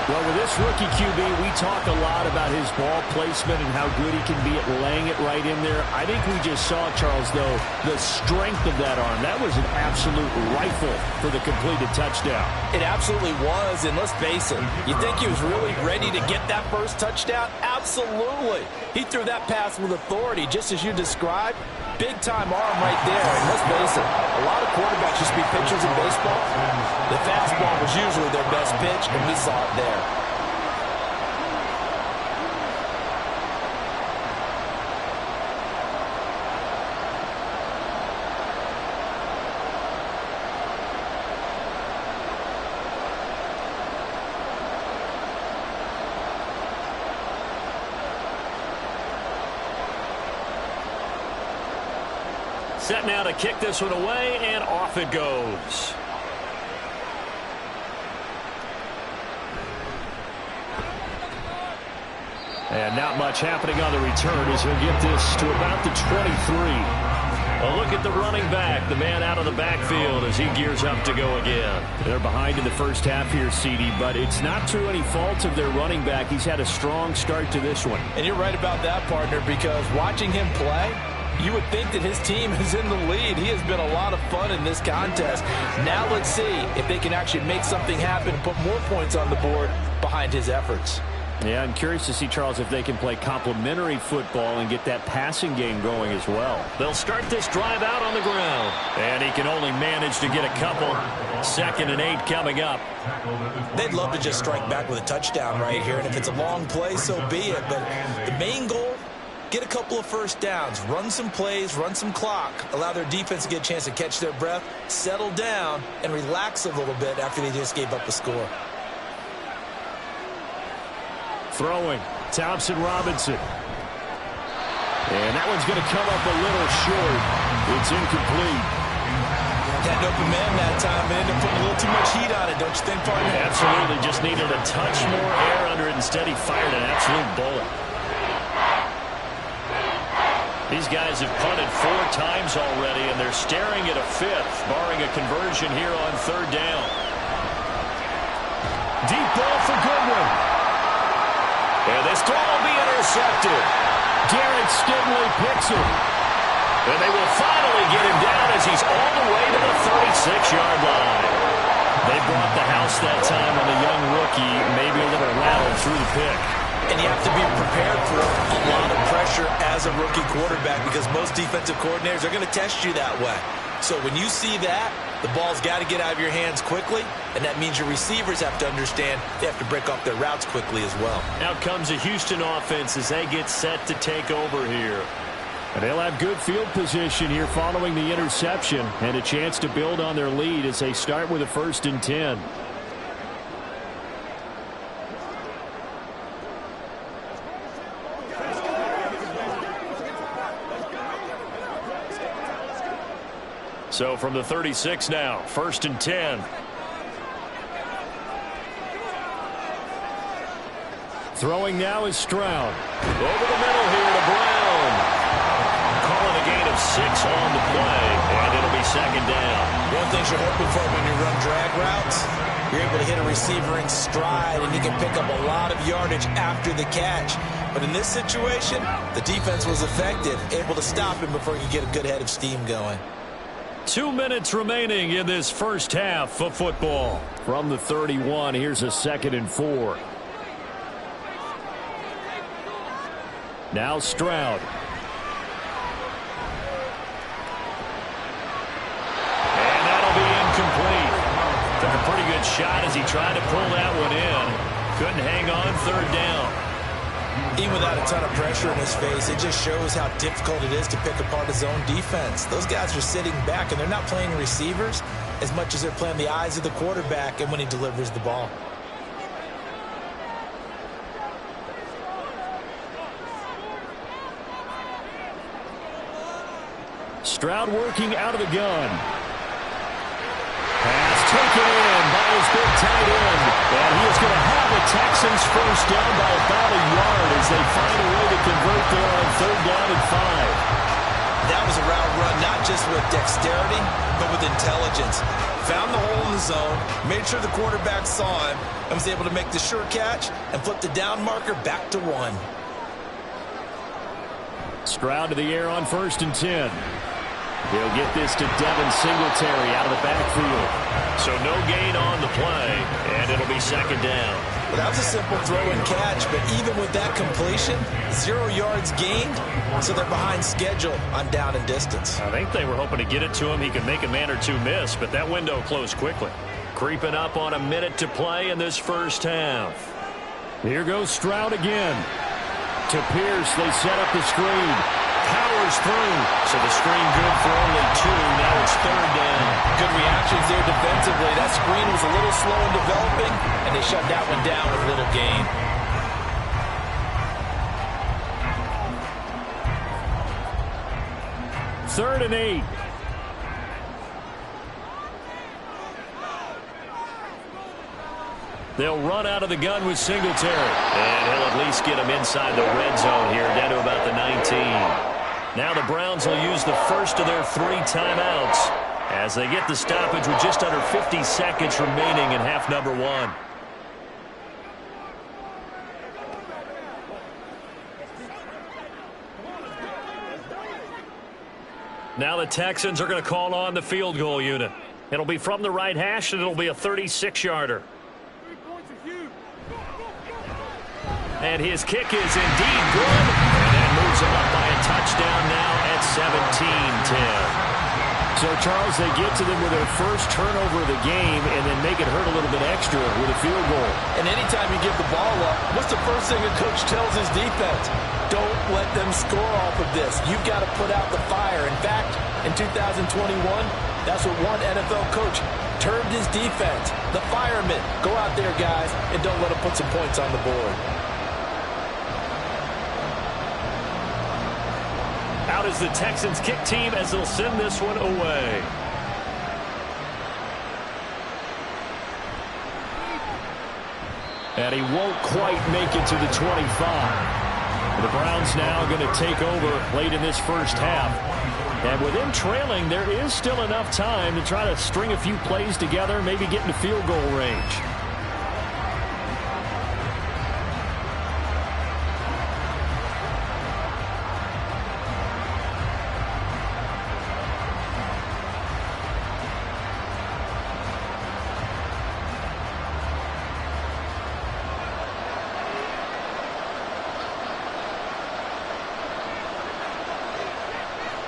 Well, with This rookie QB, we talk a lot about his ball placement and how good he can be at laying it right in there. I think we just saw, Charles, though, the strength of that arm. That was an absolute rifle for the completed touchdown. It absolutely was, and let's face it, you think he was really ready to get that first touchdown? Absolutely. He threw that pass with authority, just as you described. Big-time arm right there, and let's face it, a lot of quarterbacks used to be pitchers in baseball. The fastball was usually their best pitch, and we saw it there. Set now to kick this one away, and off it goes. And not much happening on the return as he'll get this to about the 23. A look at the running back, the man out of the backfield as he gears up to go again. They're behind in the first half here, CD, but it's not through any fault of their running back. He's had a strong start to this one. And you're right about that, partner, because watching him play, you would think that his team is in the lead. He has been a lot of fun in this contest. Now let's see if they can actually make something happen and put more points on the board behind his efforts. Yeah, I'm curious to see, Charles, if they can play complementary football and get that passing game going as well. They'll start this drive out on the ground. And he can only manage to get a couple. 2nd and 8 coming up. They'd love to just strike back with a touchdown right here. And if it's a long play, so be it. But the main goal, get a couple of first downs, run some plays, run some clock, allow their defense to get a chance to catch their breath, settle down, and relax a little bit after they just gave up a score. Throwing, Thompson Robinson. And that one's going to come up a little short. It's incomplete. Had an open man that time, and ended up putting a little too much heat on it, don't you think, partner? Absolutely, just needed a touch more air under it. Instead, he fired an absolute bullet. These guys have punted 4 times already, and they're staring at a 5th, barring a conversion here on 3rd down. Deep ball for Goodwin. And this throw will be intercepted. Garrett Stingley picks him. And they will finally get him down as he's all the way to the 36-yard line. They brought the house that time on the young rookie, maybe a little rattled through the pick. And you have to be prepared for a lot of pressure as a rookie quarterback because most defensive coordinators are going to test you that way. So when you see that, the ball's got to get out of your hands quickly, and that means your receivers have to understand they have to break off their routes quickly as well. Out comes the Houston offense as they get set to take over here. And they'll have good field position here following the interception and a chance to build on their lead as they start with a 1st and 10. So from the 36 now, 1st and 10. Throwing now is Stroud. Over the middle here to Brown. Calling a gain of 6 on the play, and it'll be 2nd down. One thing you're hoping for when you run drag routes, you're able to hit a receiver in stride, and you can pick up a lot of yardage after the catch. But in this situation, the defense was effective, able to stop him before he could get a good head of steam going. 2 minutes remaining in this first half of football. From the 31, here's a 2nd and 4. Now Stroud. And that'll be incomplete. Took a pretty good shot as he tried to pull that one in. Couldn't hang on 3rd down. Even without a ton of pressure in his face, it just shows how difficult it is to pick apart his own defense. Those guys are sitting back, and they're not playing receivers as much as they're playing the eyes of the quarterback and when he delivers the ball. Stroud working out of the gun. Pass taken in by his big tight end. And he is going to have the Texans first down by about a yard as they find a way to convert there on 3rd down and 5. That was a route run, not just with dexterity, but with intelligence. Found the hole in the zone, made sure the quarterback saw him, and was able to make the sure catch and flip the down marker back to 1. Stroud to the air on 1st and 10. He'll get this to Devin Singletary out of the backfield. So no gain on the play, and it'll be 2nd down. Well, that was a simple throw and catch, but even with that completion, 0 yards gained, so they're behind schedule on down and distance. I think they were hoping to get it to him. He could make a man or two miss, but that window closed quickly. Creeping up on a minute to play in this first half. Here goes Stroud again. To Pierce, they set up the screen. Powers through. So the screen good for only 2. Now it's 3rd down. Good reactions there defensively. That screen was a little slow in developing, and they shut that one down with little gain. Third and 8. They'll run out of the gun with Singletary. And he'll at least get him inside the red zone here, down to about the 19. Now the Browns will use the first of their 3 timeouts as they get the stoppage with just under 50 seconds remaining in half number 1. Now the Texans are going to call on the field goal unit. It'll be from the right hash, and it'll be a 36-yarder. And his kick is indeed good. And that moves him up by a touchdown now at 17-10. So, Charles, they get to them with their first turnover of the game and then make it hurt a little bit extra with a field goal. And anytime you give the ball up, what's the first thing a coach tells his defense? Don't let them score off of this. You've got to put out the fire. In fact, in 2021, that's what one NFL coach termed his defense. The firemen. Go out there, guys, and don't let them put some points on the board. Out is the Texans kick team as they'll send this one away. And he won't quite make it to the 25. The Browns now going to take over late in this first half. And with them trailing, there is still enough time to try to string a few plays together, maybe get into field goal range.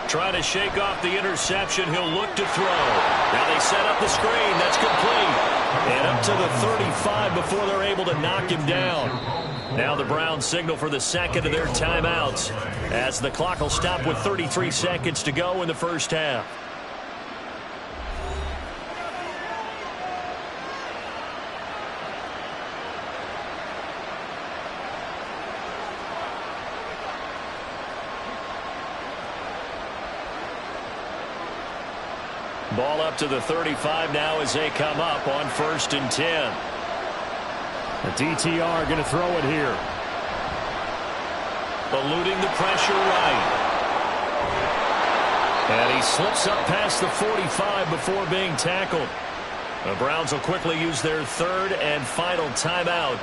Trying to shake off the interception. He'll look to throw. Now they set up the screen. That's complete. And up to the 35 before they're able to knock him down. Now the Browns signal for the second of their timeouts as the clock will stop with 33 seconds to go in the first half. Ball up to the 35 now as they come up on 1st and 10. The DTR going to throw it here. Eluding the pressure right. And he slips up past the 45 before being tackled. The Browns will quickly use their 3rd and final timeout.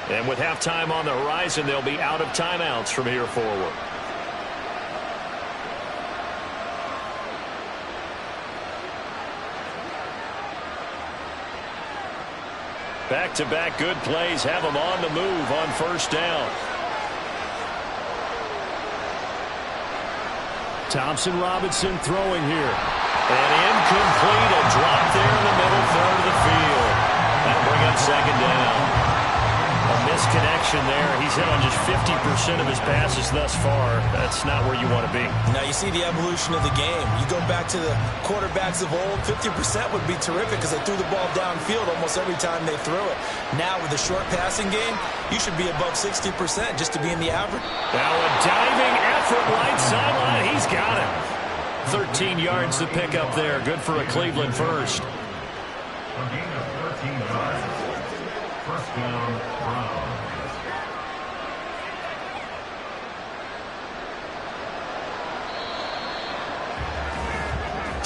And with halftime on the horizon, they'll be out of timeouts from here forward. Back-to-back good plays have them on the move on 1st down. Thompson Robinson throwing here. And incomplete, a drop there in the middle third of the field. That'll bring up 2nd down. A misconnection there. He's hit on just 50% of his passes thus far. That's not where you want to be. Now you see the evolution of the game. You go back to the quarterbacks of old, 50% would be terrific because they threw the ball downfield almost every time they threw it. Now with the short passing game, you should be above 60% just to be in the average. Now a diving effort right sideline. He's got it. 13 yards to pick up there. Good for a Cleveland first. A gain of 13 yards. First down, Browns.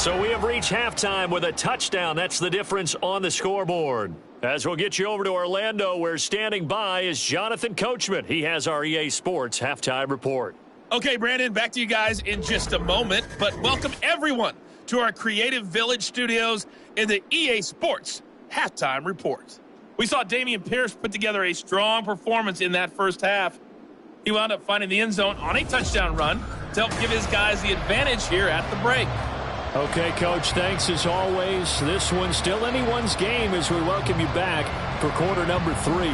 So we have reached halftime with a touchdown. That's the difference on the scoreboard. As we'll get you over to Orlando, where standing by is Jonathan Coachman. He has our EA Sports halftime report. Okay, Brandon, back to you guys in just a moment. But welcome everyone to our Creative Village studios in the EA Sports halftime report. We saw Dameon Pierce put together a strong performance in that first half. He wound up finding the end zone on a touchdown run to help give his guys the advantage here at the break. Okay, Coach, thanks as always. This one's still anyone's game as we welcome you back for quarter number 3.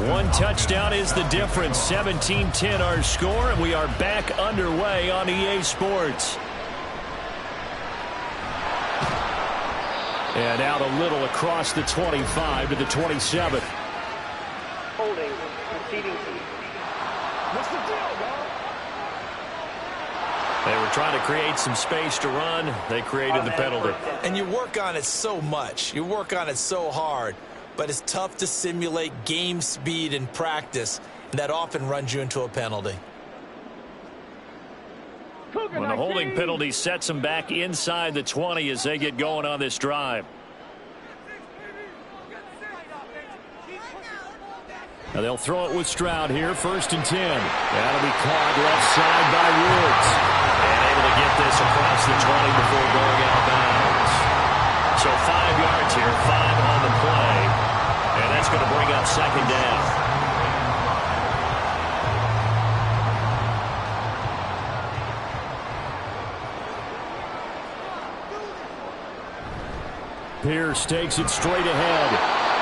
One touchdown is the difference. 17-10 our score, and we are back underway on EA Sports. And out a little across the 25 to the 27. Holding, proceeding team. What's the deal, dog? They were trying to create some space to run. They created the penalty. And you work on it so much. You work on it so hard. But it's tough to simulate game speed in practice. And that often runs you into a penalty. When the holding penalty sets them back inside the 20 as they get going on this drive. Now they'll throw it with Stroud here, 1st and 10. That'll be caught left side by Woods. And able to get this across the 20 before going out of bounds. So 5 yards here, 5 on the play. And that's going to bring up 2nd down. Pierce takes it straight ahead.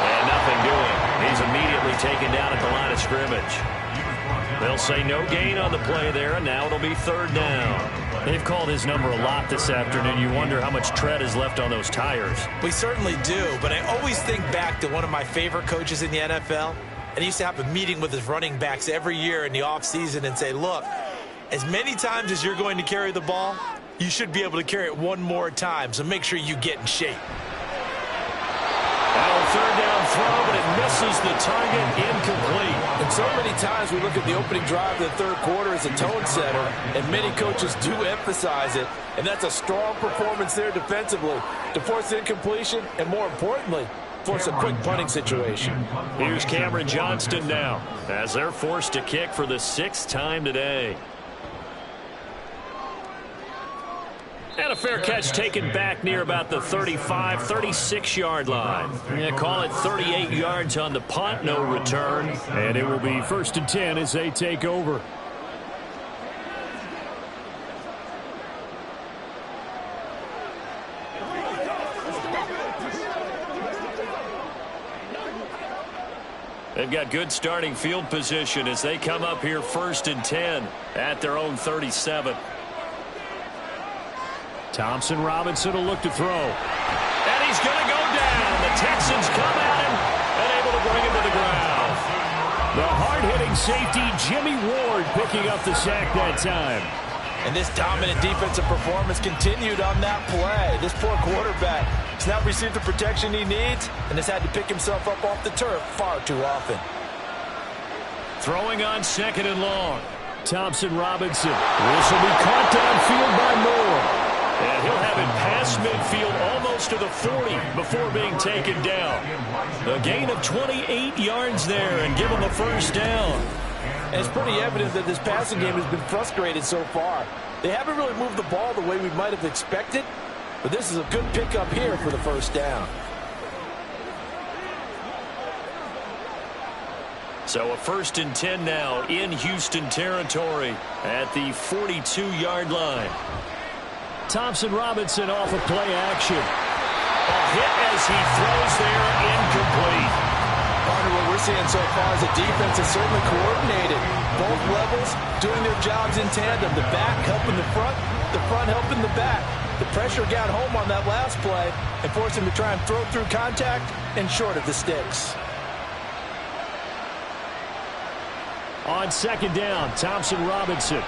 And nothing doing. He's immediately taken down at the line of scrimmage. They'll say no gain on the play there, and now it'll be 3rd down. They've called his number a lot this afternoon. You wonder how much tread is left on those tires. We certainly do, but I always think back to one of my favorite coaches in the NFL. And he used to have a meeting with his running backs every year in the offseason and say, look, as many times as you're going to carry the ball, you should be able to carry it one more time, so make sure you get in shape. That'll 3rd down throw, but it misses the target, incomplete. And so many times we look at the opening drive of the 3rd quarter as a tone setter, and many coaches do emphasize it, and that's a strong performance there defensively to force incompletion and, more importantly, force a quick punting situation. Here's Cameron Johnston now as they're forced to kick for the 6th time today. And a fair catch taken back near about the 35, 36-yard line. Yeah, call it 38 yards on the punt, no return. And it will be 1st and 10 as they take over. They've got good starting field position as they come up here 1st and 10 at their own 37. Thompson Robinson will look to throw. And he's going to go down. The Texans come at him and able to bring him to the ground. The hard-hitting safety, Jimmy Ward, picking up the sack that time. And this dominant defensive performance continued on that play. This poor quarterback has not received the protection he needs and has had to pick himself up off the turf far too often. Throwing on 2nd and long. Thompson Robinson. This will be caught downfield by Moore. And he'll have it past midfield almost to the 40 before being taken down. A gain of 28 yards there and give him a 1st down. And it's pretty evident that this passing game has been frustrated so far. They haven't really moved the ball the way we might have expected, but this is a good pickup here for the 1st down. So a 1st and 10 now in Houston territory at the 42-yard line. Thompson Robinson off of play action. A hit as he throws there, incomplete. Partner, what we're seeing so far is the defense is certainly coordinated. Both levels doing their jobs in tandem. The back helping the front helping the back. The pressure got home on that last play and forced him to try and throw through contact and short of the sticks. On second down, Thompson Robinson.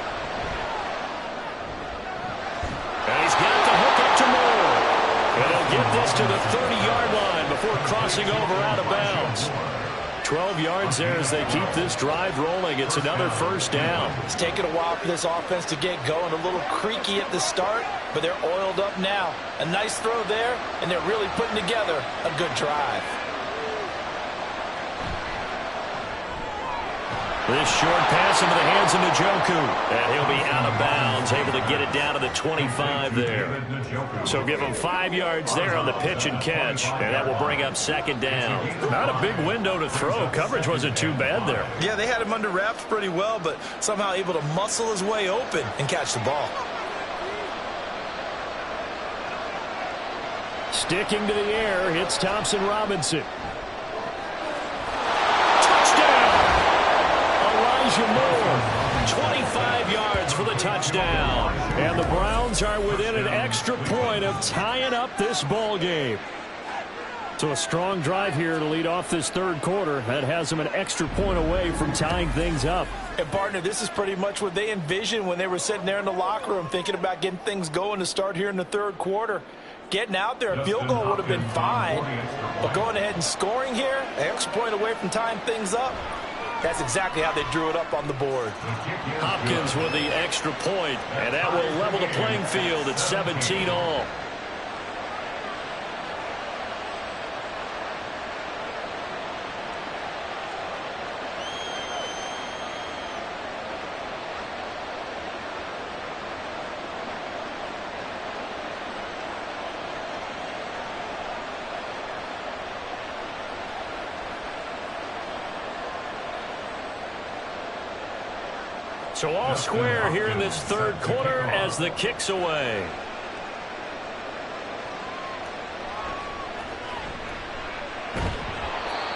And he's got the hook up to Moore. And he'll get this to the 30-yard line before crossing over out of bounds. 12 yards there as they keep this drive rolling. It's another first down. It's taken a while for this offense to get going. A little creaky at the start, but they're oiled up now. A nice throw there, and they're really putting together a good drive. This short pass into the hands of Njoku. And he'll be out of bounds, able to get it down to the 25 there. So give him 5 yards there on the pitch and catch, and that will bring up second down. Not a big window to throw. Coverage wasn't too bad there. Yeah, they had him under wraps pretty well, but somehow able to muscle his way open and catch the ball. Sticking to the air, it's Thompson Robinson. Moore, 25 yards for the touchdown. And the Browns are within an extra point of tying up this ball game. So a strong drive here to lead off this third quarter. That has them an extra point away from tying things up. And, partner, this is pretty much what they envisioned when they were sitting there in the locker room thinking about getting things going to start here in the third quarter. Getting out there, a field goal would have been fine. But going ahead and scoring here, an extra point away from tying things up, that's exactly how they drew it up on the board. Hopkins with the extra point, and that will level the playing field at 17 all. So all square here in this third quarter as the kick's away.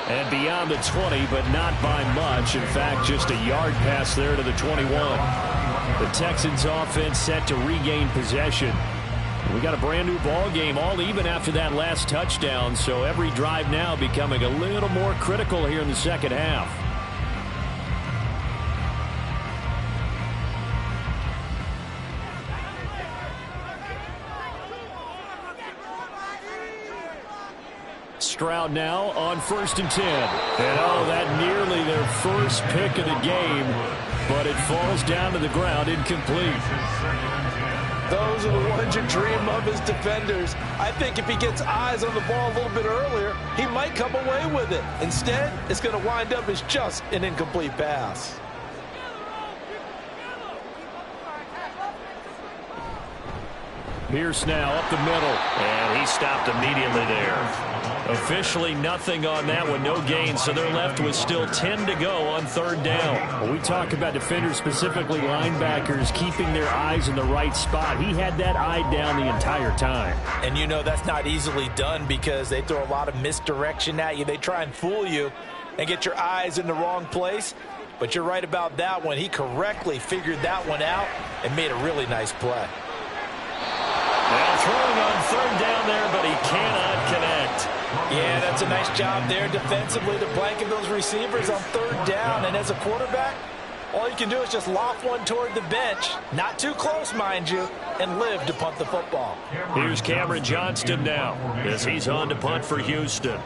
And beyond the 20, but not by much. In fact, just a yard pass there to the 21. The Texans offense set to regain possession. We got a brand new ball game, all even after that last touchdown. So every drive now becoming a little more critical here in the second half. Stroud now on 1st and 10. And that nearly their first pick of the game, but it falls down to the ground incomplete. Those are the ones you dream of as defenders. I think if he gets eyes on the ball a little bit earlier, he might come away with it. Instead, it's going to wind up as just an incomplete pass. Pierce now up the middle, and he stopped immediately there. Officially nothing on that one, no gain, so they're left with still 10 to go on third down. When we talk about defenders, specifically linebackers, keeping their eyes in the right spot. He had that eye down the entire time. And you know that's not easily done because they throw a lot of misdirection at you. They try and fool you and get your eyes in the wrong place. But you're right about that one. He correctly figured that one out and made a really nice play. Now throwing on third down there, but he cannot connect. Yeah, that's a nice job there defensively to blanket those receivers on third down. And as a quarterback, all you can do is just loft one toward the bench, not too close, mind you, and live to punt the football. Here's Cameron Johnston now as he's on to punt for Houston.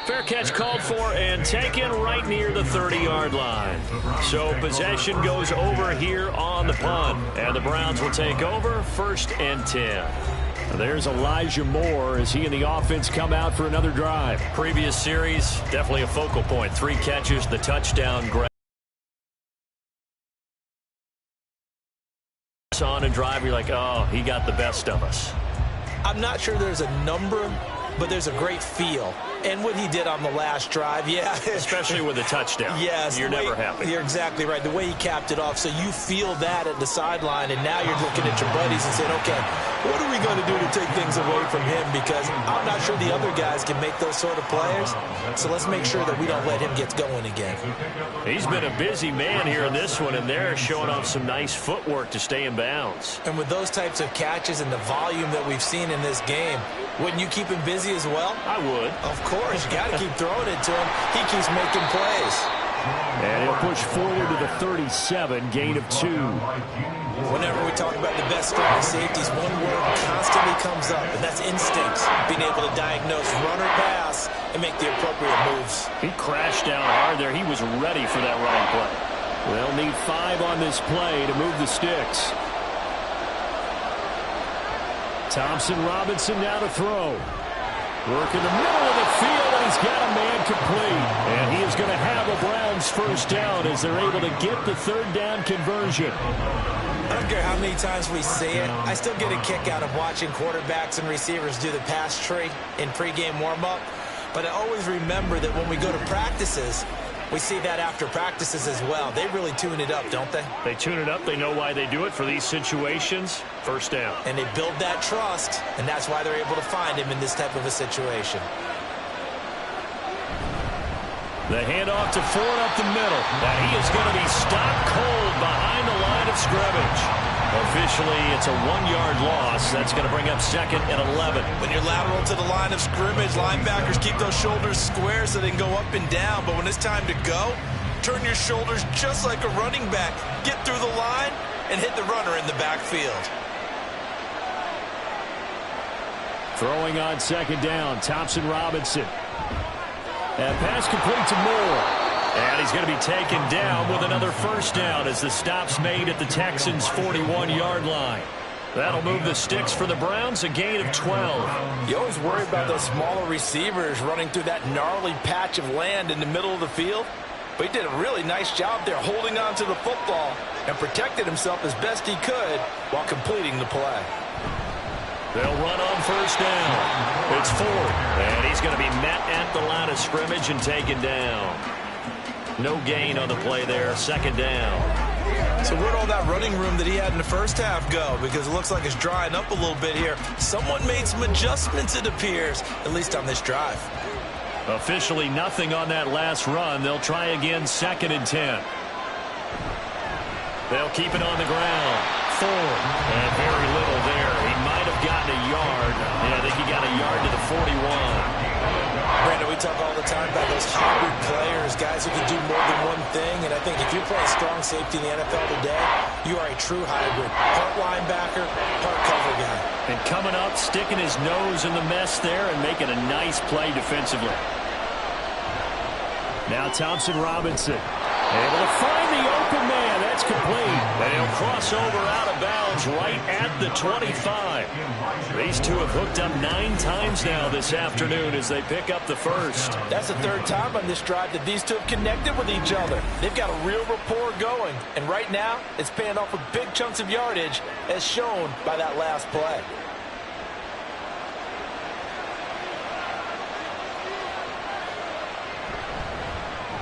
Fair catch called for and taken right near the 30-yard line. So possession goes over here on the punt. And the Browns will take over 1st and 10. There's Elijah Moore as he and the offense come out for another drive. Previous series, definitely a focal point. 3 catches, the touchdown grab. On a drive, you're like, oh, he got the best of us. I'm not sure there's a number, but there's a great feel. And what he did on the last drive, yeah. Especially with a touchdown. Yes. You're never happy. You're exactly right. The way he capped it off, so you feel that at the sideline, and now you're looking at your buddies and saying, okay, what are we going to do to take things away from him? Because I'm not sure the other guys can make those sort of plays, so let's make sure that we don't let him get going again. He's been a busy man here in this one, and they're showing off some nice footwork to stay in bounds. And with those types of catches and the volume that we've seen in this game, wouldn't you keep him busy as well? I would. Of course. You got to keep throwing it to him. He keeps making plays. And he'll push forward to the 37, gain of 2. Whenever we talk about the best strong safeties, one word constantly comes up, and that's instincts. Being able to diagnose run or pass and make the appropriate moves. He crashed down hard there. He was ready for that running play. They'll need 5 on this play to move the sticks. Thompson Robinson now to throw. Work in the middle of the field, and he's got a man complete. And he is going to have a Browns first down as they're able to get the third down conversion. I don't care how many times we see it. I still get a kick out of watching quarterbacks and receivers do the pass tree in pregame warm-up. But I always remember that when we go to practices, we see that after practices as well. They really tune it up, don't they? They tune it up. They know why they do it for these situations. First down. And they build that trust, and that's why they're able to find him in this type of a situation. The handoff to Ford up the middle. Now he is going to be stopped cold behind the line of scrimmage. Officially, it's a 1-yard loss. That's going to bring up 2nd and 11. When you're lateral to the line of scrimmage, linebackers keep those shoulders square so they can go up and down. But when it's time to go, turn your shoulders just like a running back. Get through the line and hit the runner in the backfield. Throwing on 2nd down, Thompson Robinson. And pass complete to Moore. And he's going to be taken down with another first down as the stop's made at the Texans' 41-yard line. That'll move the sticks for the Browns, a gain of 12. You always worry about those smaller receivers running through that gnarly patch of land in the middle of the field. But he did a really nice job there holding on to the football and protected himself as best he could while completing the play. They'll run on first down. It's Ford, and he's going to be met at the line of scrimmage and taken down. No gain on the play there, 2nd down. So where'd all that running room that he had in the first half go? Because it looks like it's drying up a little bit here. Someone made some adjustments, it appears, at least on this drive. Officially nothing on that last run. They'll try again, 2nd and 10. They'll keep it on the ground. Ford, and very little there. He might have gotten a yard. Yeah, I think he got a yard to the 41. Brandon, we talk all the time about those hybrid players, guys who can do more than one thing, and I think if you're playing strong safety in the NFL today, you are a true hybrid. Part linebacker, part cover guy. And coming up, sticking his nose in the mess there and making a nice play defensively. Now Thompson Robinson. Able to find the open man. That's complete. And he'll cross over out of bounds right at the 25. These two have hooked up 9 times now this afternoon as they pick up the first. That's the 3rd time on this drive that these two have connected with each other. They've got a real rapport going. And right now, it's paying off with big chunks of yardage as shown by that last play.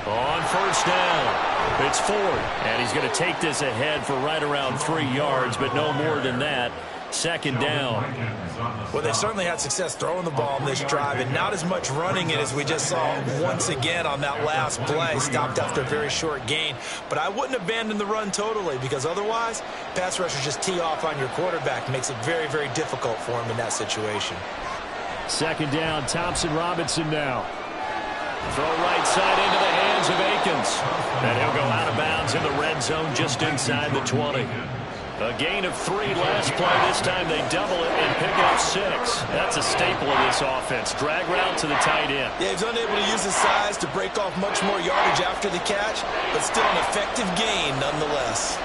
On first down, it's Ford, and he's going to take this ahead for right around 3 yards, but no more than that. 2nd down. Well, they've certainly had success throwing the ball in this drive, and not as much running it as we just saw once again on that last play. Stopped after a very short gain. But I wouldn't abandon the run totally, because otherwise, pass rushers just tee off on your quarterback. Makes it very, very difficult for him in that situation. 2nd down, Thompson Robinson now. Throw right side into the hands of Akins. And he'll go out of bounds in the red zone just inside the 20. A gain of 3 last play. This time they double it and pick up 6. That's a staple of this offense. Drag route to the tight end. Yeah, he's unable to use his size to break off much more yardage after the catch, but still an effective gain nonetheless.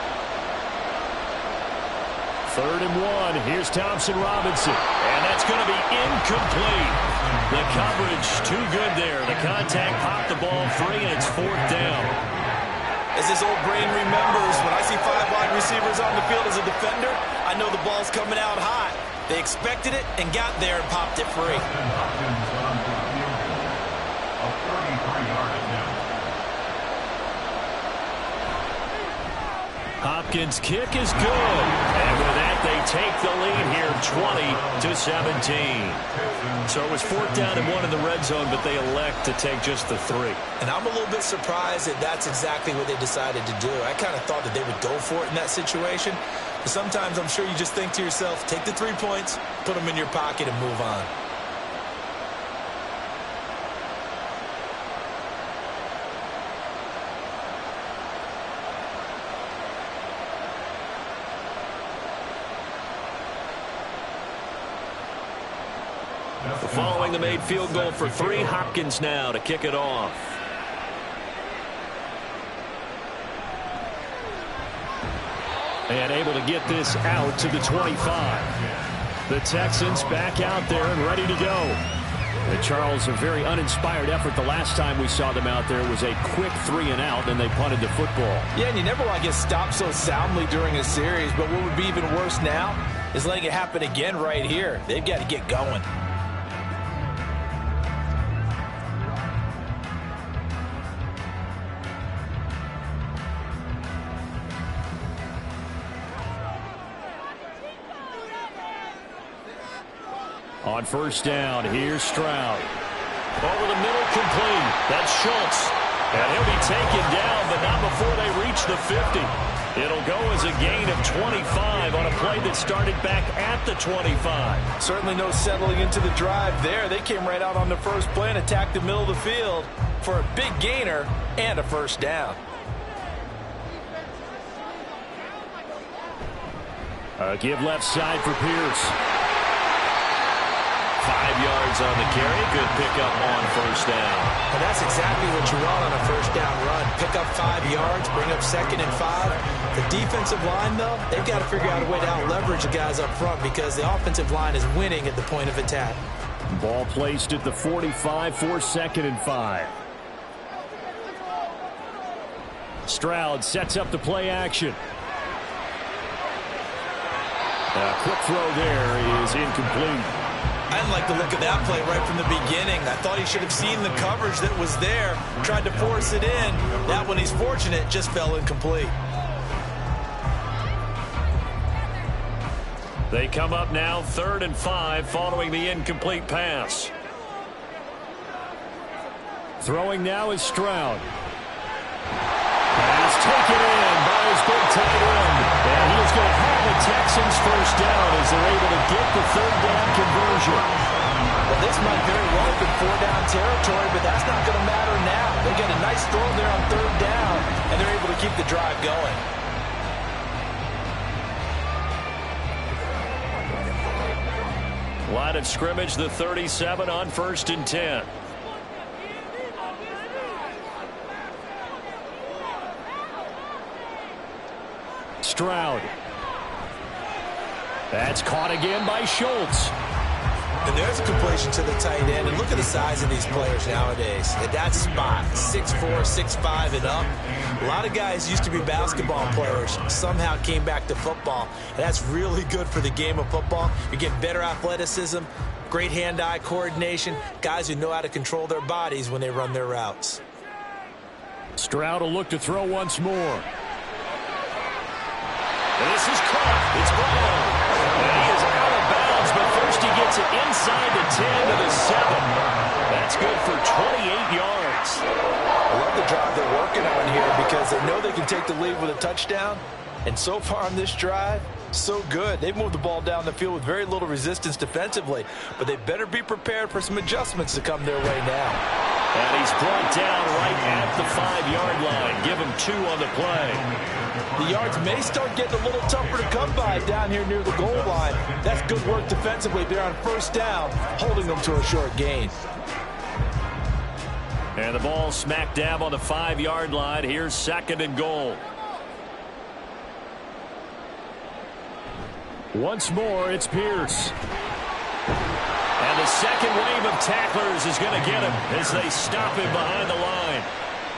3rd and 1. Here's Thompson Robinson. And that's going to be incomplete. The coverage too good there. The contact popped the ball free, and it's 4th down. As this old brain remembers, when I see 5 wide receivers on the field as a defender, I know the ball's coming out hot. They expected it and got there and popped it free. Hopkins' kick is good. And with that, they take the lead here 20-17. So it was 4th down and 1 in the red zone, but they elect to take just the 3. And I'm a little bit surprised that that's exactly what they decided to do. I kind of thought that they would go for it in that situation. But sometimes I'm sure you just think to yourself, take the 3 points, put them in your pocket, and move on. Following the made field goal for 3, Hopkins now to kick it off. And able to get this out to the 25. The Texans back out there and ready to go. And Charles, a very uninspired effort. The last time we saw them out there was a quick 3 and out, and they punted the football. Yeah, and you never want to get stopped so soundly during a series, but what would be even worse now is letting it happen again right here. They've got to get going. On 1st down, here's Stroud. Over the middle, complete. That's Schultz. And he'll be taken down, but not before they reach the 50. It'll go as a gain of 25 on a play that started back at the 25. Certainly no settling into the drive there. They came right out on the first play and attacked the middle of the field for a big gainer and a 1st down. Give left side for Pierce. 5 yards on the carry. Good pickup on 1st down. And that's exactly what you want on a 1st down run. Pick up 5 yards, bring up 2nd and 5. The defensive line, though, they've got to figure out a way to out-leverage the guys up front because the offensive line is winning at the point of attack. Ball placed at the 45 for 2nd and 5. Stroud sets up the play action. A quick throw there is incomplete. I didn't like the look of that play right from the beginning. I thought he should have seen the coverage that was there, tried to force it in. That one, he's fortunate, just fell incomplete. They come up now 3rd and 5 following the incomplete pass. Throwing now is Stroud. Pass taken in by his big tight end. And he is going to have the Texans 1st down as they're able to get the 3rd down conversion. Well, this might very well have been 4-down territory, but that's not going to matter now. They get a nice throw there on 3rd down, and they're able to keep the drive going. Line of scrimmage, the 37 on 1st and 10. Stroud. That's caught again by Schultz. And there's a completion to the tight end. And look at the size of these players nowadays. At that spot, 6'4", 6'5", and up. A lot of guys used to be basketball players, somehow came back to football. And that's really good for the game of football. You get better athleticism, great hand-eye coordination, guys who know how to control their bodies when they run their routes. Stroud will look to throw once more. And this is caught. It's Brown. And he is out of bounds, but first he gets it inside the 10 to the 7. That's good for 28 yards. I love the drive they're working on here because they know they can take the lead with a touchdown. And so far on this drive, so good. They've moved the ball down the field with very little resistance defensively, but they better be prepared for some adjustments to come their way now. And he's brought down right at the 5-yard line. Give him 2 on the play. The yards may start getting a little tougher to come by down here near the goal line. That's good work defensively there on 1st down, holding them to a short gain. And the ball smack dab on the 5-yard line. Here's 2nd and goal. Once more, it's Pierce. And the second wave of tacklers is going to get him as they stop him behind the line.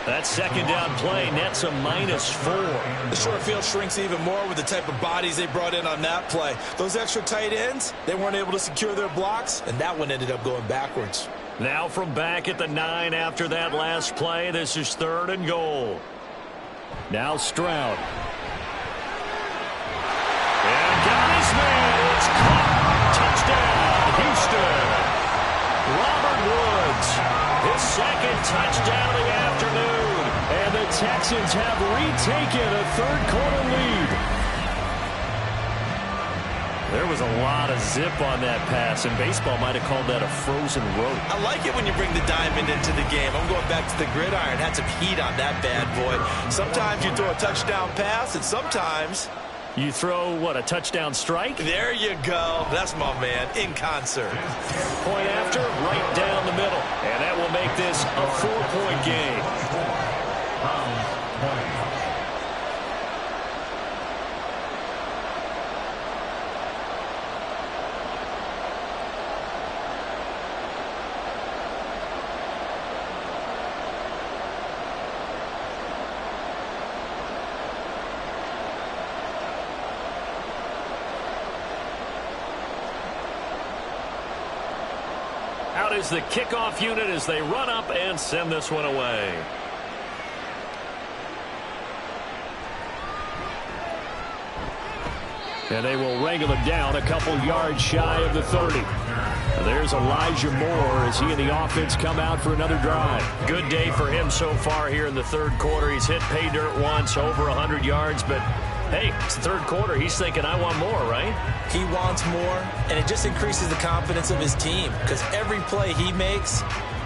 That 2nd down play nets a -4. The short field shrinks even more with the type of bodies they brought in on that play. Those extra tight ends, they weren't able to secure their blocks, and that one ended up going backwards. Now from back at the 9 after that last play, this is 3rd and goal. Now Stroud. His second touchdown of the afternoon. And the Texans have retaken a third-quarter lead. There was a lot of zip on that pass, and baseball might have called that a frozen rope. I like it when you bring the diamond into the game. I'm going back to the gridiron. Had some heat on that bad boy. Sometimes you throw a touchdown pass, and sometimes you throw, what, a touchdown strike? There you go. That's my man, in concert. Point after, right down the middle. And that will make this a 4-point game. Out is the kickoff unit as they run up and send this one away. And they will wrangle him down a couple yards shy of the 30. There's Elijah Moore as he and the offense come out for another drive. Good day for him so far here in the third quarter. He's hit pay dirt once, over 100 yards, but hey, it's the third quarter. He's thinking, I want more, right? He wants more, and it just increases the confidence of his team because every play he makes,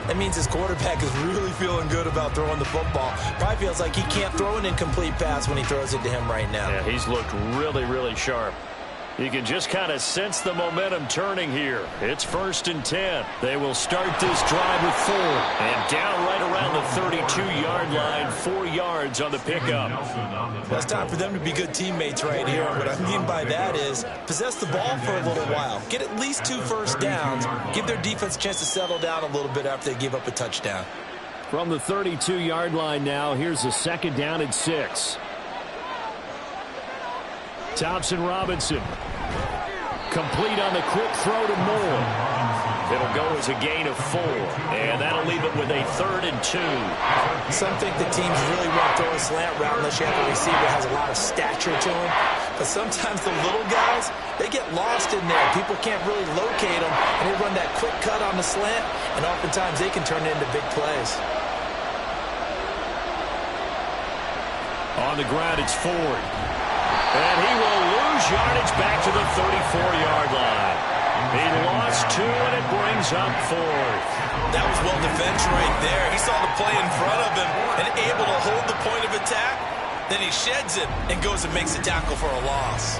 that means his quarterback is really feeling good about throwing the football. Probably feels like he can't throw an incomplete pass when he throws it to him right now. Yeah, he's looked really, really sharp. You can just kind of sense the momentum turning here. It's 1st and 10. They will start this drive with 4. And down right around the 32-yard line, 4 yards on the pickup. Well, it's time for them to be good teammates right here. What I mean by that is possess the ball for a little while. Get at least 2 first downs. Give their defense a chance to settle down a little bit after they give up a touchdown. From the 32-yard line now, here's a 2nd down and 6. Thompson Robinson. Complete on the quick throw to Moore. It'll go as a gain of 4. And that'll leave it with a 3rd and 2. Some think the teams really won't throw a slant route unless you have a receiver that has a lot of stature to him. But sometimes the little guys, they get lost in there. People can't really locate them, and they run that quick cut on the slant, and oftentimes they can turn it into big plays. On the ground, it's Ford. And he will lose yardage back to the 34-yard line. He lost 2, and it brings up 4th. That was well defense right there. He saw the play in front of him and able to hold the point of attack. Then he sheds it and goes and makes a tackle for a loss.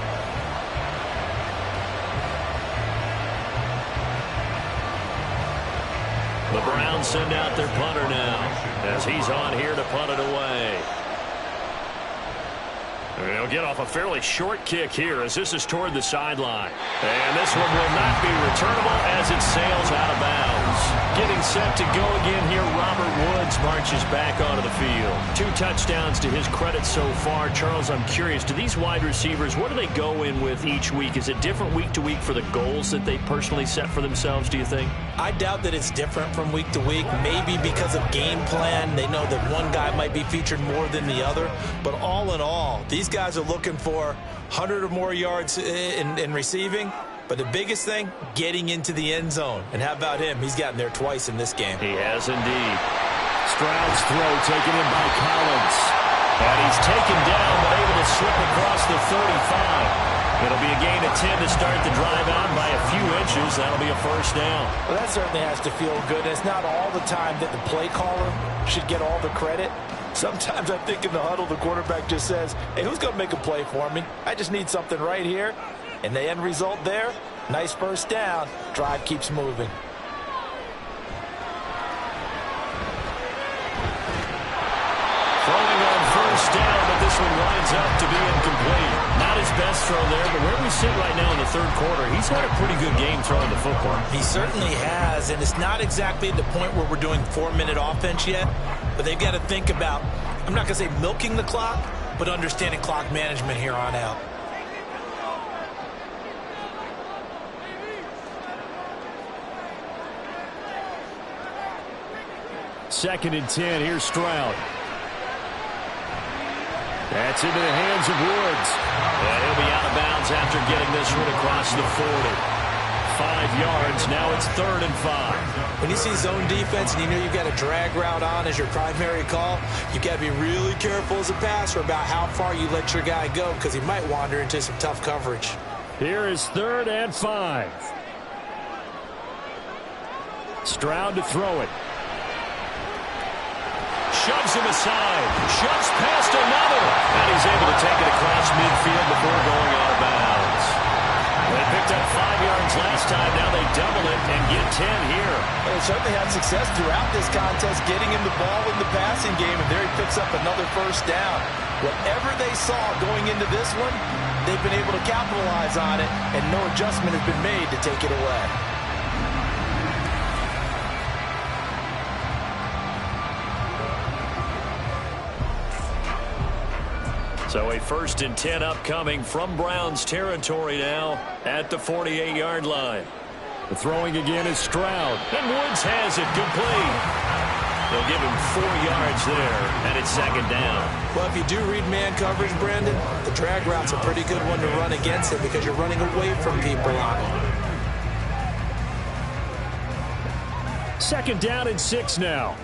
The Browns send out their punter now as he's on here to punt it away. He'll get off a fairly short kick here as this is toward the sideline. And this one will not be returnable as it sails out of bounds. Getting set to go again here, Robert Woods marches back onto the field. 2 touchdowns to his credit so far. Charles, I'm curious, do these wide receivers, what do they go in with each week? Is it different week to week for the goals that they personally set for themselves, do you think? I doubt that it's different from week to week. Maybe because of game plan, they know that one guy might be featured more than the other. But all in all, these guys are looking for 100 or more yards in receiving. But the biggest thing, getting into the end zone. And how about him? He's gotten there twice in this game. He has indeed. Stroud's throw taken in by Collins. And he's taken down but able to slip across the 35. It'll be a gain of 10 to start the drive out by a few inches. That'll be a 1st down. Well, that certainly has to feel good. It's not all the time that the play caller should get all the credit. Sometimes I think in the huddle, the quarterback just says, hey, who's going to make a play for me? I just need something right here. And the end result there, nice 1st down. Drive keeps moving. Throwing on 1st down, but this one winds up to be incomplete. Not his best throw there, but where we sit right now in the third quarter, he's had a pretty good game throwing the football. He certainly has, and it's not exactly at the point where we're doing 4-minute offense yet, but they've got to think about, I'm not going to say milking the clock, but understanding clock management here on out. Second and 10, here's Stroud. That's into the hands of Woods. And he'll be out of bounds after getting this one across the 40. 5 yards. Now it's 3rd and 5. When you see zone defense and you know you've got a drag route on as your primary call, you've got to be really careful as a passer about how far you let your guy go because he might wander into some tough coverage. Here is 3rd and 5. Stroud to throw it. Shoves him aside. Shoves past another. And he's able to take it across midfield before going out of bounds. They picked up 5 yards last time. Now they double it and get 10 here. Well, they certainly had success throughout this contest getting him the ball in the passing game, and there he picks up another 1st down. Whatever they saw going into this one, they've been able to capitalize on it, and no adjustment has been made to take it away. So a 1st and 10 upcoming from Browns territory now at the 48-yard line. The throwing again is Stroud. And Woods has it complete. They'll give him 4 yards there, and it's 2nd down. Well, if you do read man coverage, Brandon, the drag route's a pretty good one to run against it because you're running away from people on it. 2nd down and 6 now.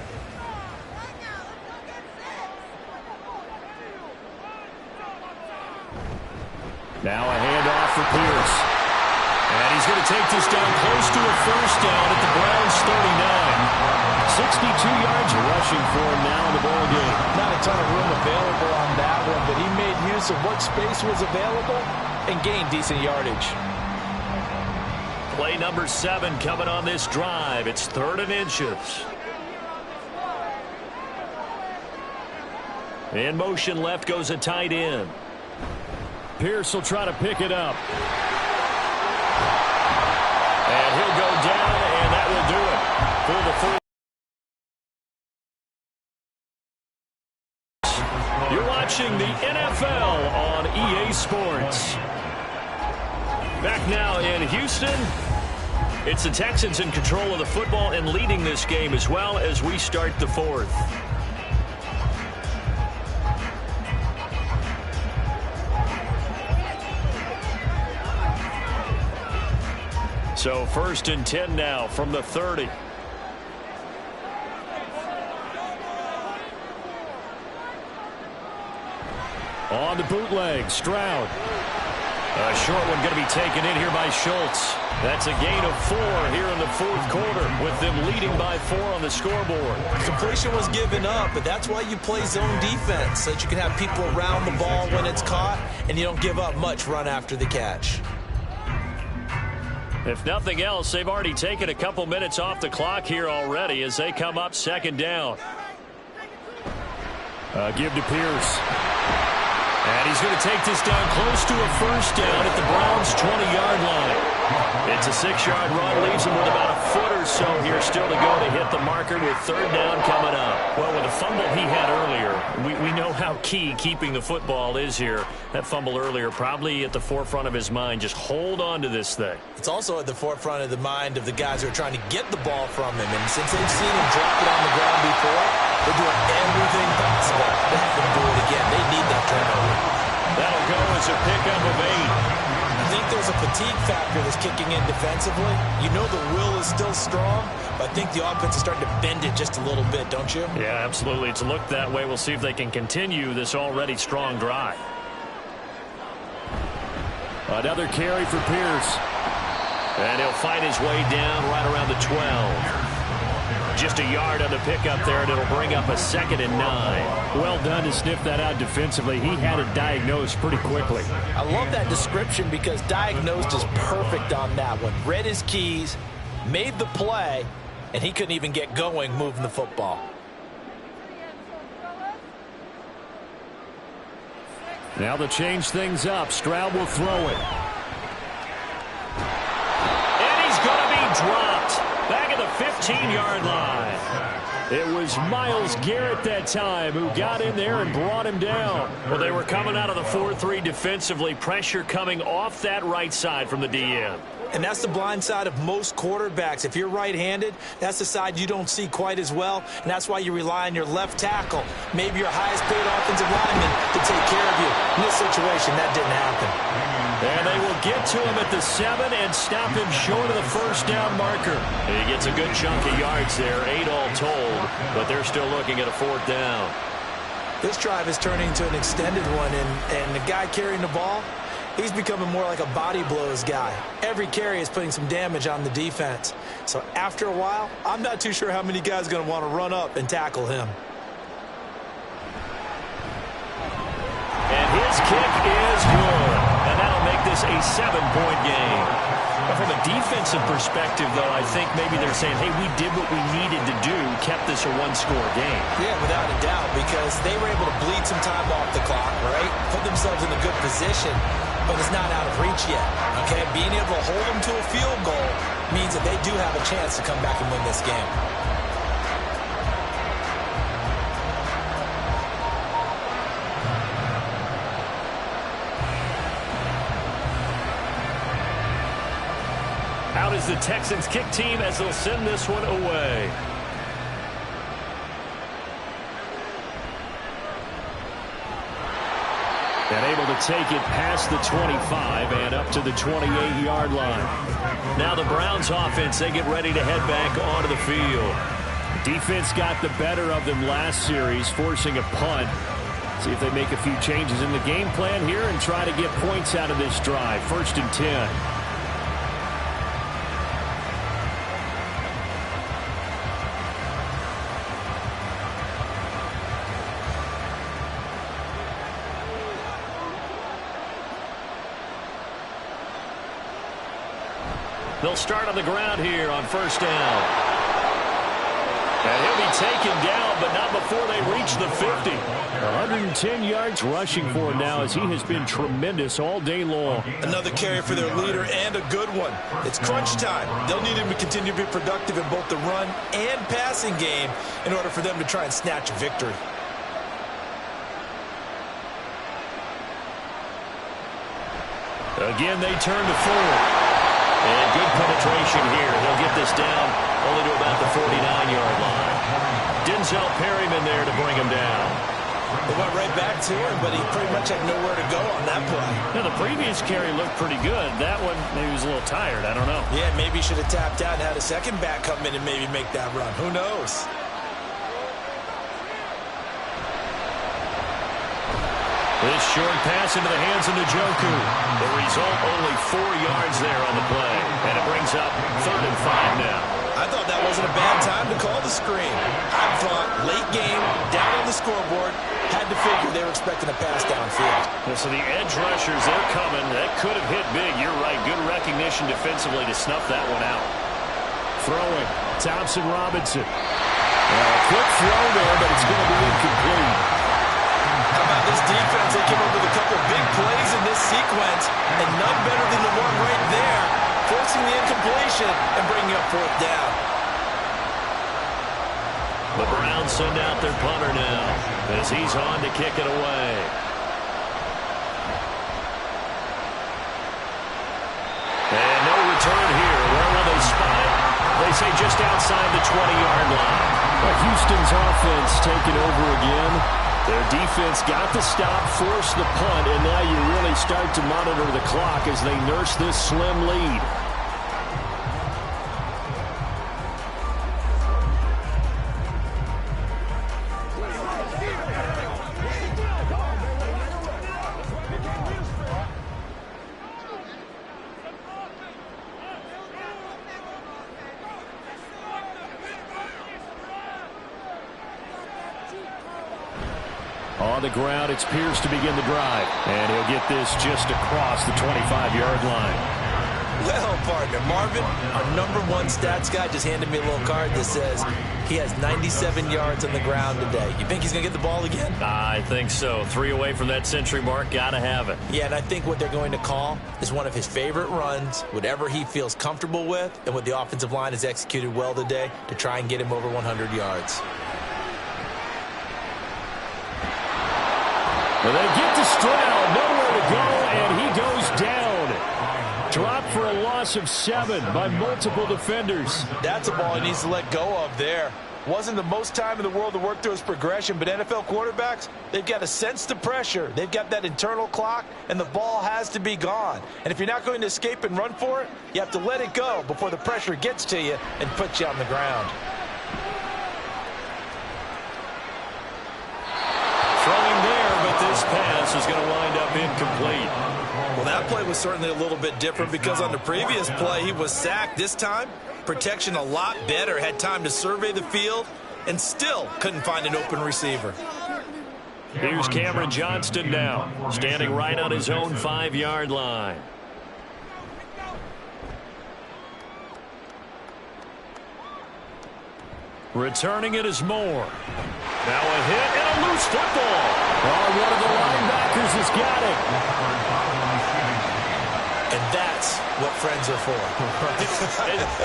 Now a handoff for Pierce. And he's going to take this down close to a 1st down at the Browns 39. 62 yards rushing for him now in the ball game. Not a ton of room available on that one, but he made use of what space was available and gained decent yardage. Play number 7 coming on this drive. It's 3rd and inches. In motion left goes a tight end. Pierce will try to pick it up. And he'll go down, and that will do it for the 4. You're watching the NFL on EA Sports. Back now in Houston. It's the Texans in control of the football and leading this game as well as we start the 4th. So 1st and 10 now from the 30. On the bootleg, Stroud. A short one going to be taken in here by Schultz. That's a gain of 4 here in the 4th quarter with them leading by 4 on the scoreboard. Completion was given up, but that's why you play zone defense, so that you can have people around the ball when it's caught and you don't give up much run after the catch. If nothing else, they've already taken a couple minutes off the clock here already as they come up 2nd down. Give to Pierce. And he's going to take this down close to a 1st down at the Browns' 20-yard line. It's a 6-yard run, leaves him with about a foot or so here still to go to hit the marker with 3rd down coming up. Well, with the fumble he had earlier, we know how key keeping the football is here. That fumble earlier probably at the forefront of his mind. Just hold on to this thing. It's also at the forefront of the mind of the guys who are trying to get the ball from him. And since they've seen him drop it on the ground before, they're doing everything possible to have him do it again. They need that turnover. That'll go as a pickup of 8. I think there's a fatigue factor that's kicking in defensively. You know the will is still strong, but I think the offense is starting to bend it just a little bit, don't you? Yeah, absolutely. It's looked that way. We'll see if they can continue this already strong drive. Another carry for Pierce. And he'll fight his way down right around the 12. Just a yard on the pickup there, and it'll bring up a 2nd and 9. Well done to sniff that out defensively. He had it diagnosed pretty quickly. I love that description because diagnosed is perfect on that one. Read his keys, made the play, and he couldn't even get going moving the football. Now to change things up, Stroud will throw it. And he's going to be dropped. Back at the 15-yard line. It was Myles Garrett that time who got in there and brought him down. Well, they were coming out of the 4-3 defensively. Pressure coming off that right side from the DN. And that's the blind side of most quarterbacks. If you're right-handed, that's the side you don't see quite as well, and that's why you rely on your left tackle, maybe your highest-paid offensive lineman, to take care of you. In this situation, that didn't happen. And they will get to him at the 7 and stop him short of the first down marker. He gets a good chunk of yards there, 8 all told, but they're still looking at a 4th down. This drive is turning into an extended one, and the guy carrying the ball, he's becoming more like a body blows guy. Every carry is putting some damage on the defense. So after a while, I'm not too sure how many guys are going to want to run up and tackle him. And his kick is good. And that'll make this a 7-point game. But from a defensive perspective, though, I think maybe they're saying, hey, we did what we needed to do, kept this a 1-score game. Yeah, without a doubt, because they were able to bleed some time off the clock, right? Put themselves in a good position, but it's not out of reach yet, okay? Being able to hold them to a field goal means that they do have a chance to come back and win this game. Out is the Texans kick team as they'll send this one away. And able to take it past the 25 and up to the 28-yard line. Now the Browns offense, they get ready to head back onto the field. Defense got the better of them last series, forcing a punt. See if they make a few changes in the game plan here and try to get points out of this drive. 1st and 10. They'll start on the ground here on 1st down. And he'll be taken down, but not before they reach the 50. 110 yards rushing for him now as he has been tremendous all day long. Another carry for their leader and a good one. It's crunch time. They'll need him to continue to be productive in both the run and passing game in order for them to try and snatch a victory. Again, they turn to Ford. And good penetration here. They'll get this down only to about the 49-yard line. Denzel Perryman there to bring him down. They went right back to him, but he pretty much had nowhere to go on that play. Now, the previous carry looked pretty good. That one, maybe he was a little tired. I don't know. Yeah, maybe he should have tapped out and had a second back come in and maybe make that run. Who knows? This short pass into the hands of Njoku. The result, only 4 yards there on the play. And it brings up 3rd and 5 now. I thought that wasn't a bad time to call the screen. I thought late game, down on the scoreboard, had to figure they were expecting a pass downfield. Well, so the edge rushers, they're coming. That could have hit big. You're right. Good recognition defensively to snuff that one out. Throwing. Thompson Robinson. A quick throw there, but it's going to be incomplete. How about this defense? They came up with a couple big plays in this sequence, and none better than the one right there, forcing the incompletion and bringing up 4th down. The Browns send out their punter now as he's on to kick it away. And no return here. Where will they spot it? They say just outside the 20-yard line. But Houston's offense taking over again. Their defense got the stop, forced the punt, and now you really start to monitor the clock as they nurse this slim lead. On the ground, it's Pierce to begin the drive. And he'll get this just across the 25-yard line. Well, partner, Marvin, our #1 stats guy, just handed me a little card that says he has 97 yards on the ground today. You think he's going to get the ball again? I think so. 3 away from that century mark. Got to have it. Yeah, and I think what they're going to call is one of his favorite runs, whatever he feels comfortable with, and what the offensive line has executed well today to try and get him over 100 yards. Well, they get to Stroud, nowhere to go, and he goes down. Dropped for a loss of 7 by multiple defenders. That's a ball he needs to let go of there. Wasn't the most time in the world to work through his progression, but NFL quarterbacks, they've got to sense the pressure. They've got that internal clock, and the ball has to be gone. And if you're not going to escape and run for it, you have to let it go before the pressure gets to you and puts you on the ground. Throwing there, but this pass is going to wind up incomplete. Well, that play was certainly a little bit different because on the previous play, he was sacked. This time, protection a lot better, had time to survey the field, and still couldn't find an open receiver. Here's Cameron Johnston now, standing right on his own 5-yard line. Returning it is Moore. Now a hit and a loose football. Oh, one of the linebackers has got it. And that's what friends are for.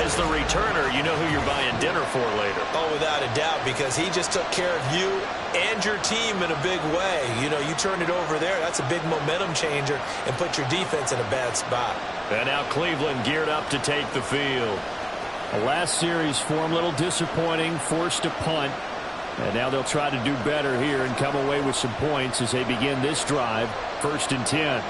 As the returner, you know who you're buying dinner for later. Oh, without a doubt, because he just took care of you and your team in a big way. You know, you turn it over there, that's a big momentum changer and put your defense in a bad spot. And now Cleveland geared up to take the field. The last series for him, a little disappointing, forced a punt. And now they'll try to do better here and come away with some points as they begin this drive, 1st and 10.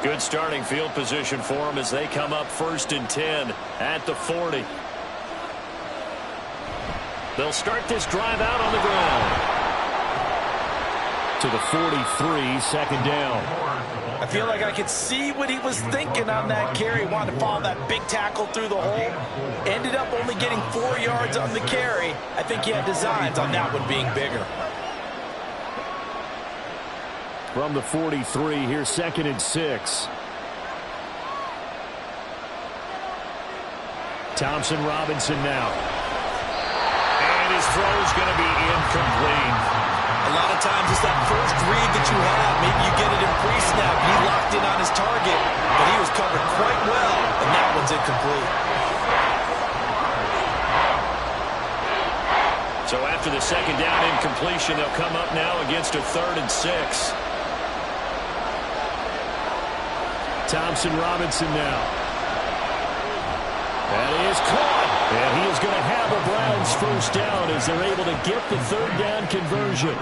Good starting field position for them as they come up 1st and 10 at the 40. They'll start this drive out on the ground. To the 43, 2nd down. I feel like I could see what he was thinking on that carry. Wanted to follow that big tackle through the hole. Ended up only getting 4 yards on the carry. I think he had designs on that one being bigger. From the 43, here's 2nd and 6. Thompson Robinson now. And his throw is going to be incomplete. A lot of times it's that first read that you have. Maybe you get it in pre-snap. He locked in on his target, but he was covered quite well, and that one's incomplete. So after the 2nd down incompletion, they'll come up now against a 3rd and 6. Thompson Robinson now. That is caught. And he is going to have a Browns 1st down as they're able to get the 3rd down conversion.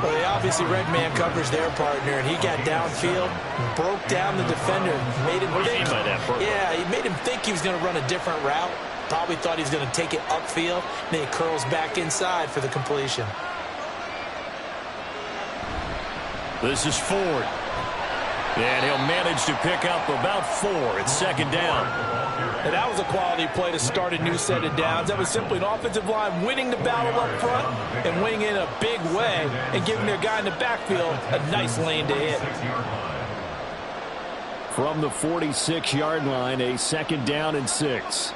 Well, they obviously read man coverage their partner, and he got downfield, broke down the defender, made him think. By that, yeah, he made him think he was going to run a different route. Probably thought he was going to take it upfield. Then he curls back inside for the completion. This is Ford. And he'll manage to pick up about 4. It's 2nd down. And that was a quality play to start a new set of downs. That was simply an offensive line winning the battle up front and winning in a big way and giving their guy in the backfield a nice lane to hit. From the 46-yard line, a 2nd down and 6.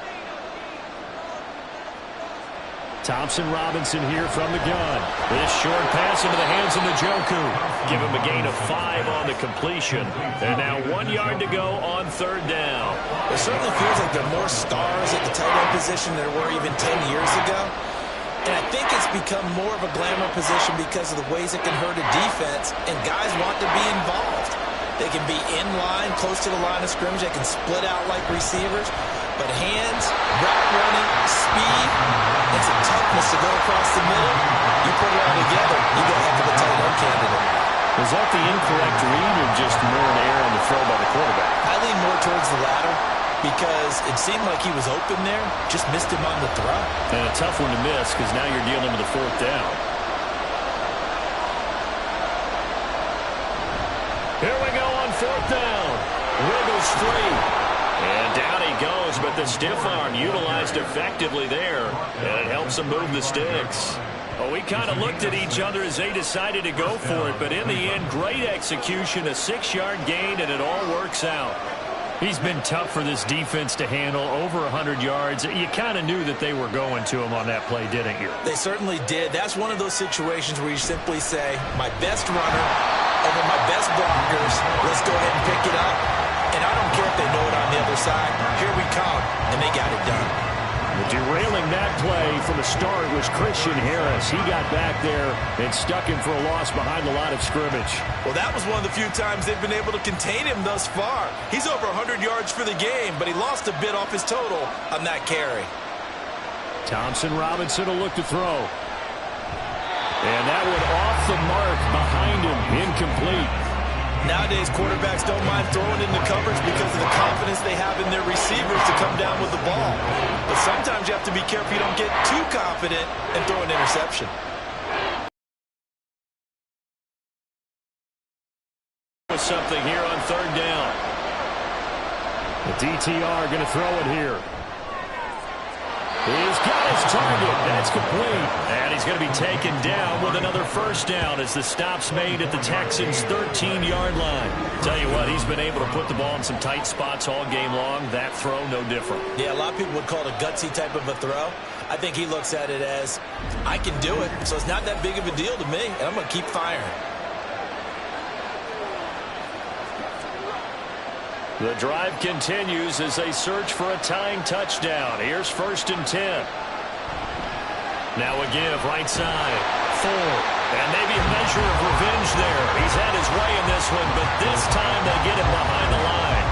Thompson Robinson here from the gun. This short pass into the hands of Njoku. Give him a gain of 5 on the completion. And now 1 yard to go on 3rd down. It certainly feels like there are more stars at the tight end position than there were even 10 years ago. And I think it's become more of a glamour position because of the ways it can hurt a defense, and guys want to be involved. They can be in line, close to the line of scrimmage. They can split out like receivers. But hands, route running, speed, and some toughness to go across the middle, you put it all together, you got a heck of a tight end candidate. Was that the incorrect read or just more an error on the throw by the quarterback? I lean more towards the latter because it seemed like he was open there, just missed him on the throw. And a tough one to miss because now you're dealing with the 4th down. Here we go on 4th down. Wiggles free. And down he goes, but the stiff arm utilized effectively there, and it helps him move the sticks. Well, we kind of looked at each other as they decided to go for it, but in the end, great execution, a 6-yard gain, and it all works out. He's been tough for this defense to handle, over 100 yards. You kind of knew that they were going to him on that play, didn't you? They certainly did. That's one of those situations where you simply say, my best runner over my best blockers, let's go ahead and pick it up. And I don't care if they know it on the other side. Here we come, and they got it done. Derailing that play from the start was Christian Harris. He got back there and stuck him for a loss behind the line of scrimmage. Well, that was one of the few times they've been able to contain him thus far. He's over 100 yards for the game, but he lost a bit off his total on that carry. Thompson Robinson will look to throw. And that one off the mark behind him, incomplete. Nowadays, quarterbacks don't mind throwing into coverage because of the confidence they have in their receivers to come down with the ball. But sometimes you have to be careful you don't get too confident and throw an interception. Something here on third down. The DTR going to throw it here. He's got his target. That's complete. And he's going to be taken down with another first down as the stop's made at the Texans' 13-yard line. Tell you what, he's been able to put the ball in some tight spots all game long. That throw, no different. Yeah, a lot of people would call it a gutsy type of a throw. I think he looks at it as, I can do it, so it's not that big of a deal to me, and I'm going to keep firing. The drive continues as they search for a tying touchdown. Here's 1st and 10. Now a give, right side. Ford. And maybe a measure of revenge there. He's had his way in this one, but this time they get him behind the line.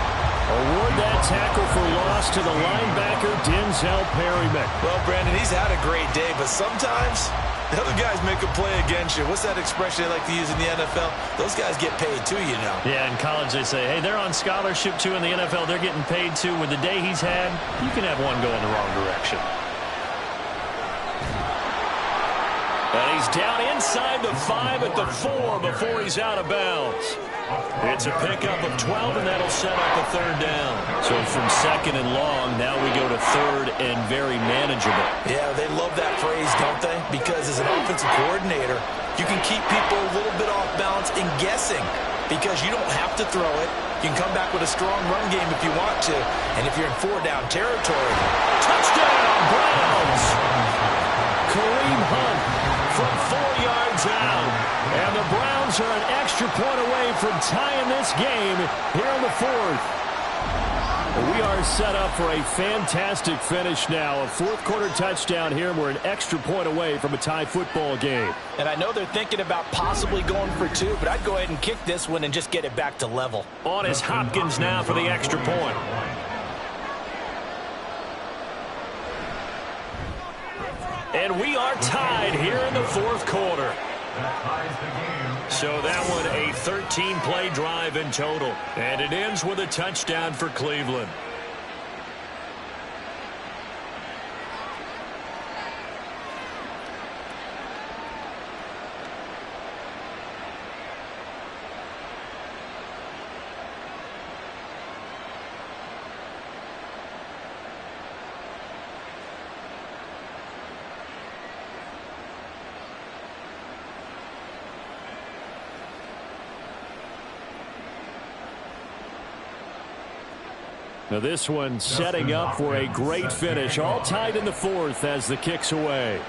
Award that tackle for loss to the linebacker, Denzel Perryman. Well, Brandon, he's had a great day, but sometimes the other guys make a play against you. What's that expression they like to use in the NFL? Those guys get paid too, you know. Yeah, in college they say, hey, they're on scholarship too. In the NFL, they're getting paid too. With the day he's had, you can have one go in the wrong direction. And he's down inside the 5 at the 4 before he's out of bounds. It's a pickup of 12, and that'll set up a third down. So from 2nd and long, now we go to 3rd and very manageable. Yeah, they love that phrase, don't they? Because as an offensive coordinator, you can keep people a little bit off balance and guessing because you don't have to throw it. You can come back with a strong run game if you want to. And if you're in 4-down territory, touchdown, Browns! Kareem Hunt from 4 yards out. And the Browns are an extra point away from tying this game here in the 4th. We are set up for a fantastic finish now. A 4th-quarter touchdown here, and we're an extra point away from a tie football game. And I know they're thinking about possibly going for 2, but I'd go ahead and kick this one and just get it back to level. On is Hopkins now for the extra point. And we are tied here in the 4th quarter. So that one a 13-play drive in total. And it ends with a touchdown for Cleveland. Now this one setting up for a great finish. All tied in the 4th as the kick's away.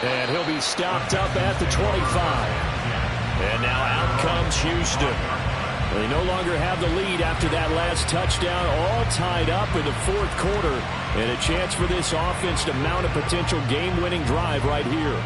And he'll be stopped up at the 25. And now out comes Houston. They no longer have the lead after that last touchdown. All tied up in the 4th quarter. And a chance for this offense to mount a potential game-winning drive right here.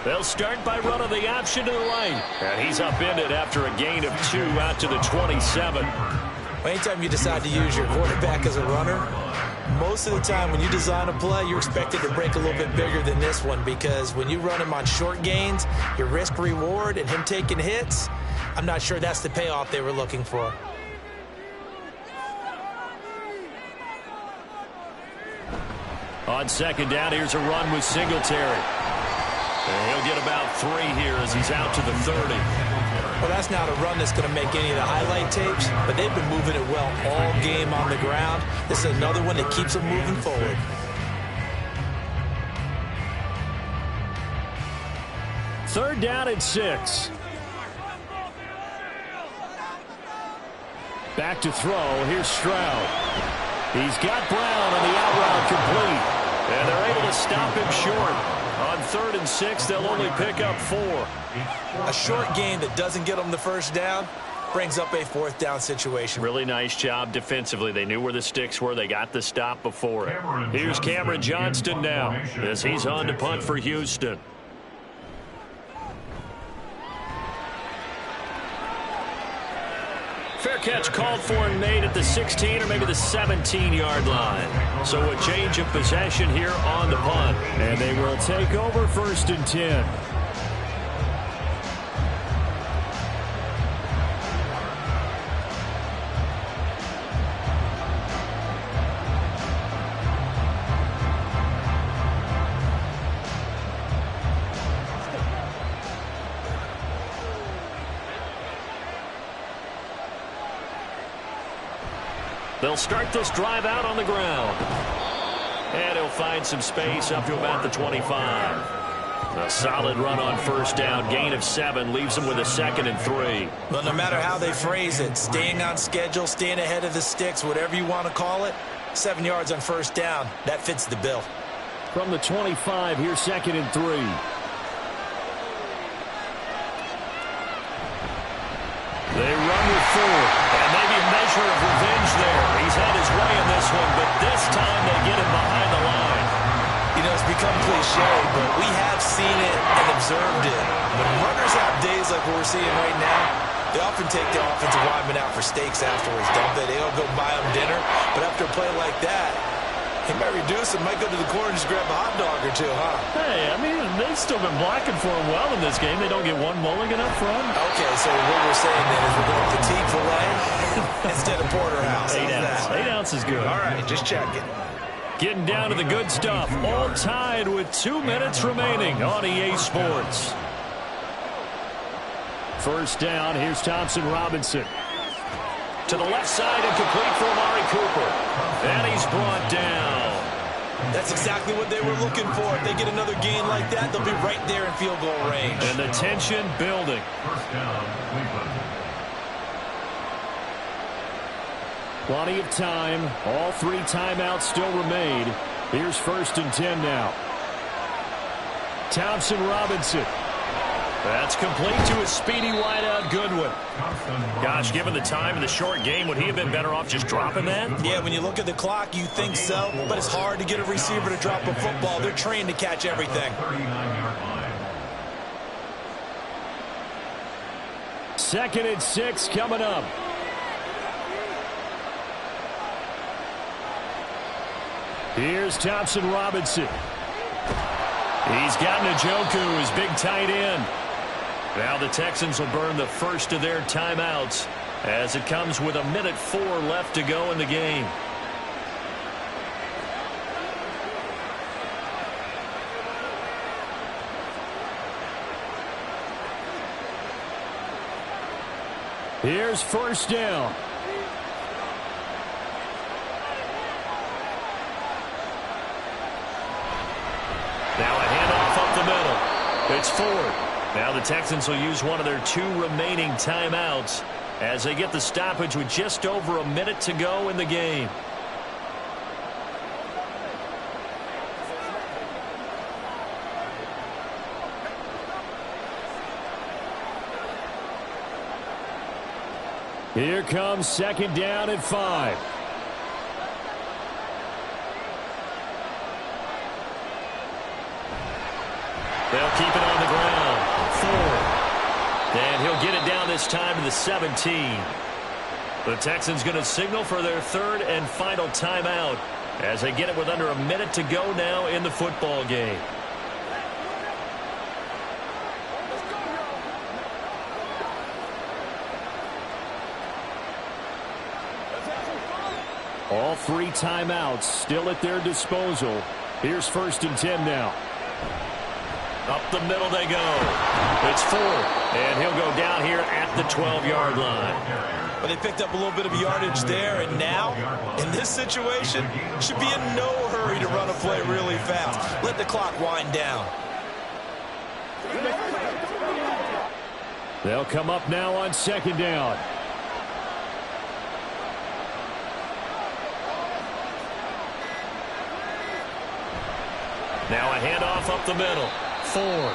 They'll start by running the option to the right. And he's upended after a gain of 2 out to the 27. Anytime you decide to use your quarterback as a runner, most of the time when you design a play, you're expected to break a little bit bigger than this one because when you run him on short gains, your risk-reward and him taking hits, I'm not sure that's the payoff they were looking for. On 2nd down, here's a run with Singletary. And he'll get about 3 here as he's out to the 30. Well, that's not a run that's going to make any of the highlight tapes, but they've been moving it well all game on the ground. This is another one that keeps them moving forward. Third down and 6. Back to throw. Here's Stroud. He's got Brown on the out route complete. And they're able to stop him short. On 3rd and 6, they'll only pick up 4. A short gain that doesn't get them the first down brings up a 4th down situation. Really nice job defensively. They knew where the sticks were. They got the stop before it. Here's Cameron Johnston now as he's on to punt for Houston. Fair catch called for and made at the 16 or maybe the 17-yard line. So a change of possession here on the punt. And they will take over 1st and 10. They'll start this drive out on the ground. And he'll find some space up to about the 25. A solid run on 1st down. Gain of 7 leaves him with a 2nd and 3. Well, no matter how they phrase it, staying on schedule, staying ahead of the sticks, whatever you want to call it, 7 yards on 1st down, that fits the bill. From the 25, here's 2nd and 3. They run with 4, and maybe a measure of revenge there. He's had his way in this one, but this time they get him behind the line. You know, it's become cliche, but we have seen it and observed it. When runners have days like what we're seeing right now, they often take their offensive linemen out for steaks afterwards, don't they? They don't go buy them dinner, but after a play like that, he might reduce it, might go to the corner and just grab a hot dog or two, huh? Hey, I mean, they've still been blocking for him well in this game. They don't get one mulligan up front. Okay, so what we're saying then is we're going petite filet instead of porterhouse. 8 ounces. 8 ounces good. All right, just checking. Getting down to the good stuff. All tied with 2 minutes remaining on EA Sports. 1st down. Here's Thompson Robinson. To the left side and complete for Amari Cooper. And he's brought down. That's exactly what they were looking for. If they get another gain like that, they'll be right there in field goal range. And the tension building. 1st down, Cleveland. Plenty of time. All 3 timeouts still remain. Here's 1st and 10 now. Thompson Robinson. That's complete to a speedy wideout Goodwin. Gosh, given the time of the short game, would he have been better off just dropping that? Yeah, when you look at the clock, you think so, but it's hard to get a receiver to drop a football. They're trained to catch everything. 39-yard line. 2nd and 6 coming up. Here's Thompson Robinson. He's got Njoku, his big tight end. Now the Texans will burn the first of their timeouts as it comes with 1:04 left to go in the game. Here's 1st down. Now a handoff up the middle. It's 4th. Now the Texans will use one of their 2 remaining timeouts as they get the stoppage with just over 1 minute to go in the game. Here comes 2nd down and 5. They'll keep it on the ground. 4. And he'll get it down this time to the 17. The Texans going to signal for their 3rd and final timeout as they get it with under 1 minute to go now in the football game. All 3 timeouts still at their disposal. Here's 1st and 10 now. Up the middle they go. It's 4, and he'll go down here at the 12-yard line. But they picked up a little bit of yardage there, and now, in this situation, should be in no hurry to run a play really fast. Let the clock wind down. They'll come up now on 2nd down. Now a handoff up the middle. Ford.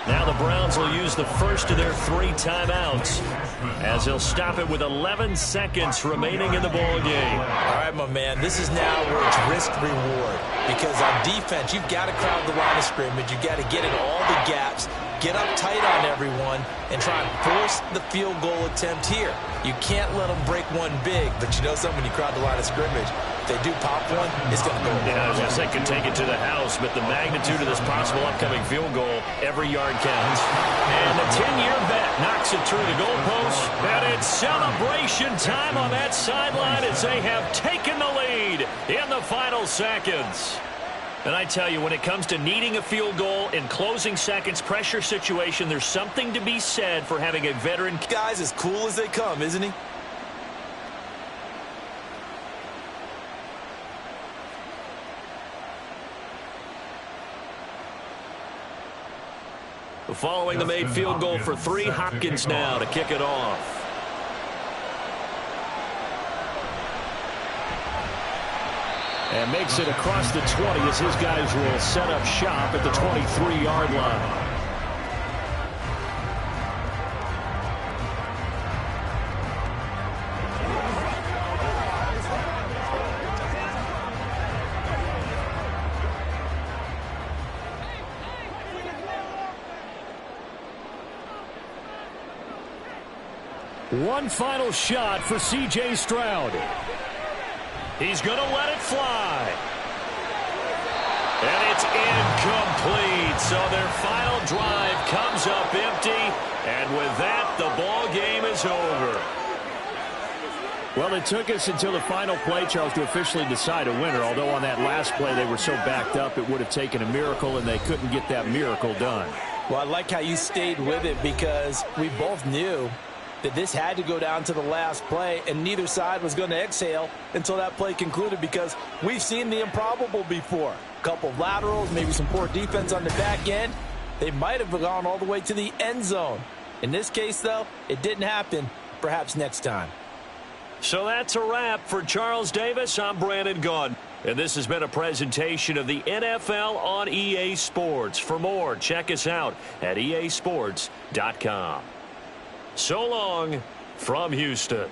Now the Browns will use the first of their 3 timeouts as they'll stop it with 11 seconds remaining in the ball game. All right, my man, this is now where it's risk-reward. Because on defense, you've got to crowd the line of scrimmage. You've got to get in all the gaps, get up tight on everyone, and try and force the field goal attempt here. You can't let them break one big, but you know something, when you crowd the line of scrimmage, if they do pop one, it's going to go. Yeah, I was going to say, could take it to the house, but the magnitude of this possible upcoming field goal, every yard counts. And the 10-year bet knocks it through the goalpost. And it's celebration time on that sideline as they have taken the lead in the final seconds. And I tell you, when it comes to needing a field goal in closing seconds, pressure situation, there's something to be said for having a veteran. Guy's as cool as they come, isn't he? Following the made field goal for 3, Hopkins now to kick it off. And makes it across the 20 as his guys will set up shop at the 23-yard line. One final shot for C.J. Stroud. He's going to let it fly. And it's incomplete. So their final drive comes up empty. And with that, the ball game is over. Well, it took us until the final play, Charles, to officially decide a winner. Although on that last play they were so backed up, it would have taken a miracle, and they couldn't get that miracle done. Well, I like how you stayed with it because we both knew that this had to go down to the last play, and neither side was going to exhale until that play concluded, because we've seen the improbable before. A couple of laterals, maybe some poor defense on the back end. They might have gone all the way to the end zone. In this case, though, it didn't happen. Perhaps next time. So that's a wrap for Charles Davis. I'm Brandon Gaudin. And this has been a presentation of the NFL on EA Sports. For more, check us out at easports.com. So long from Houston.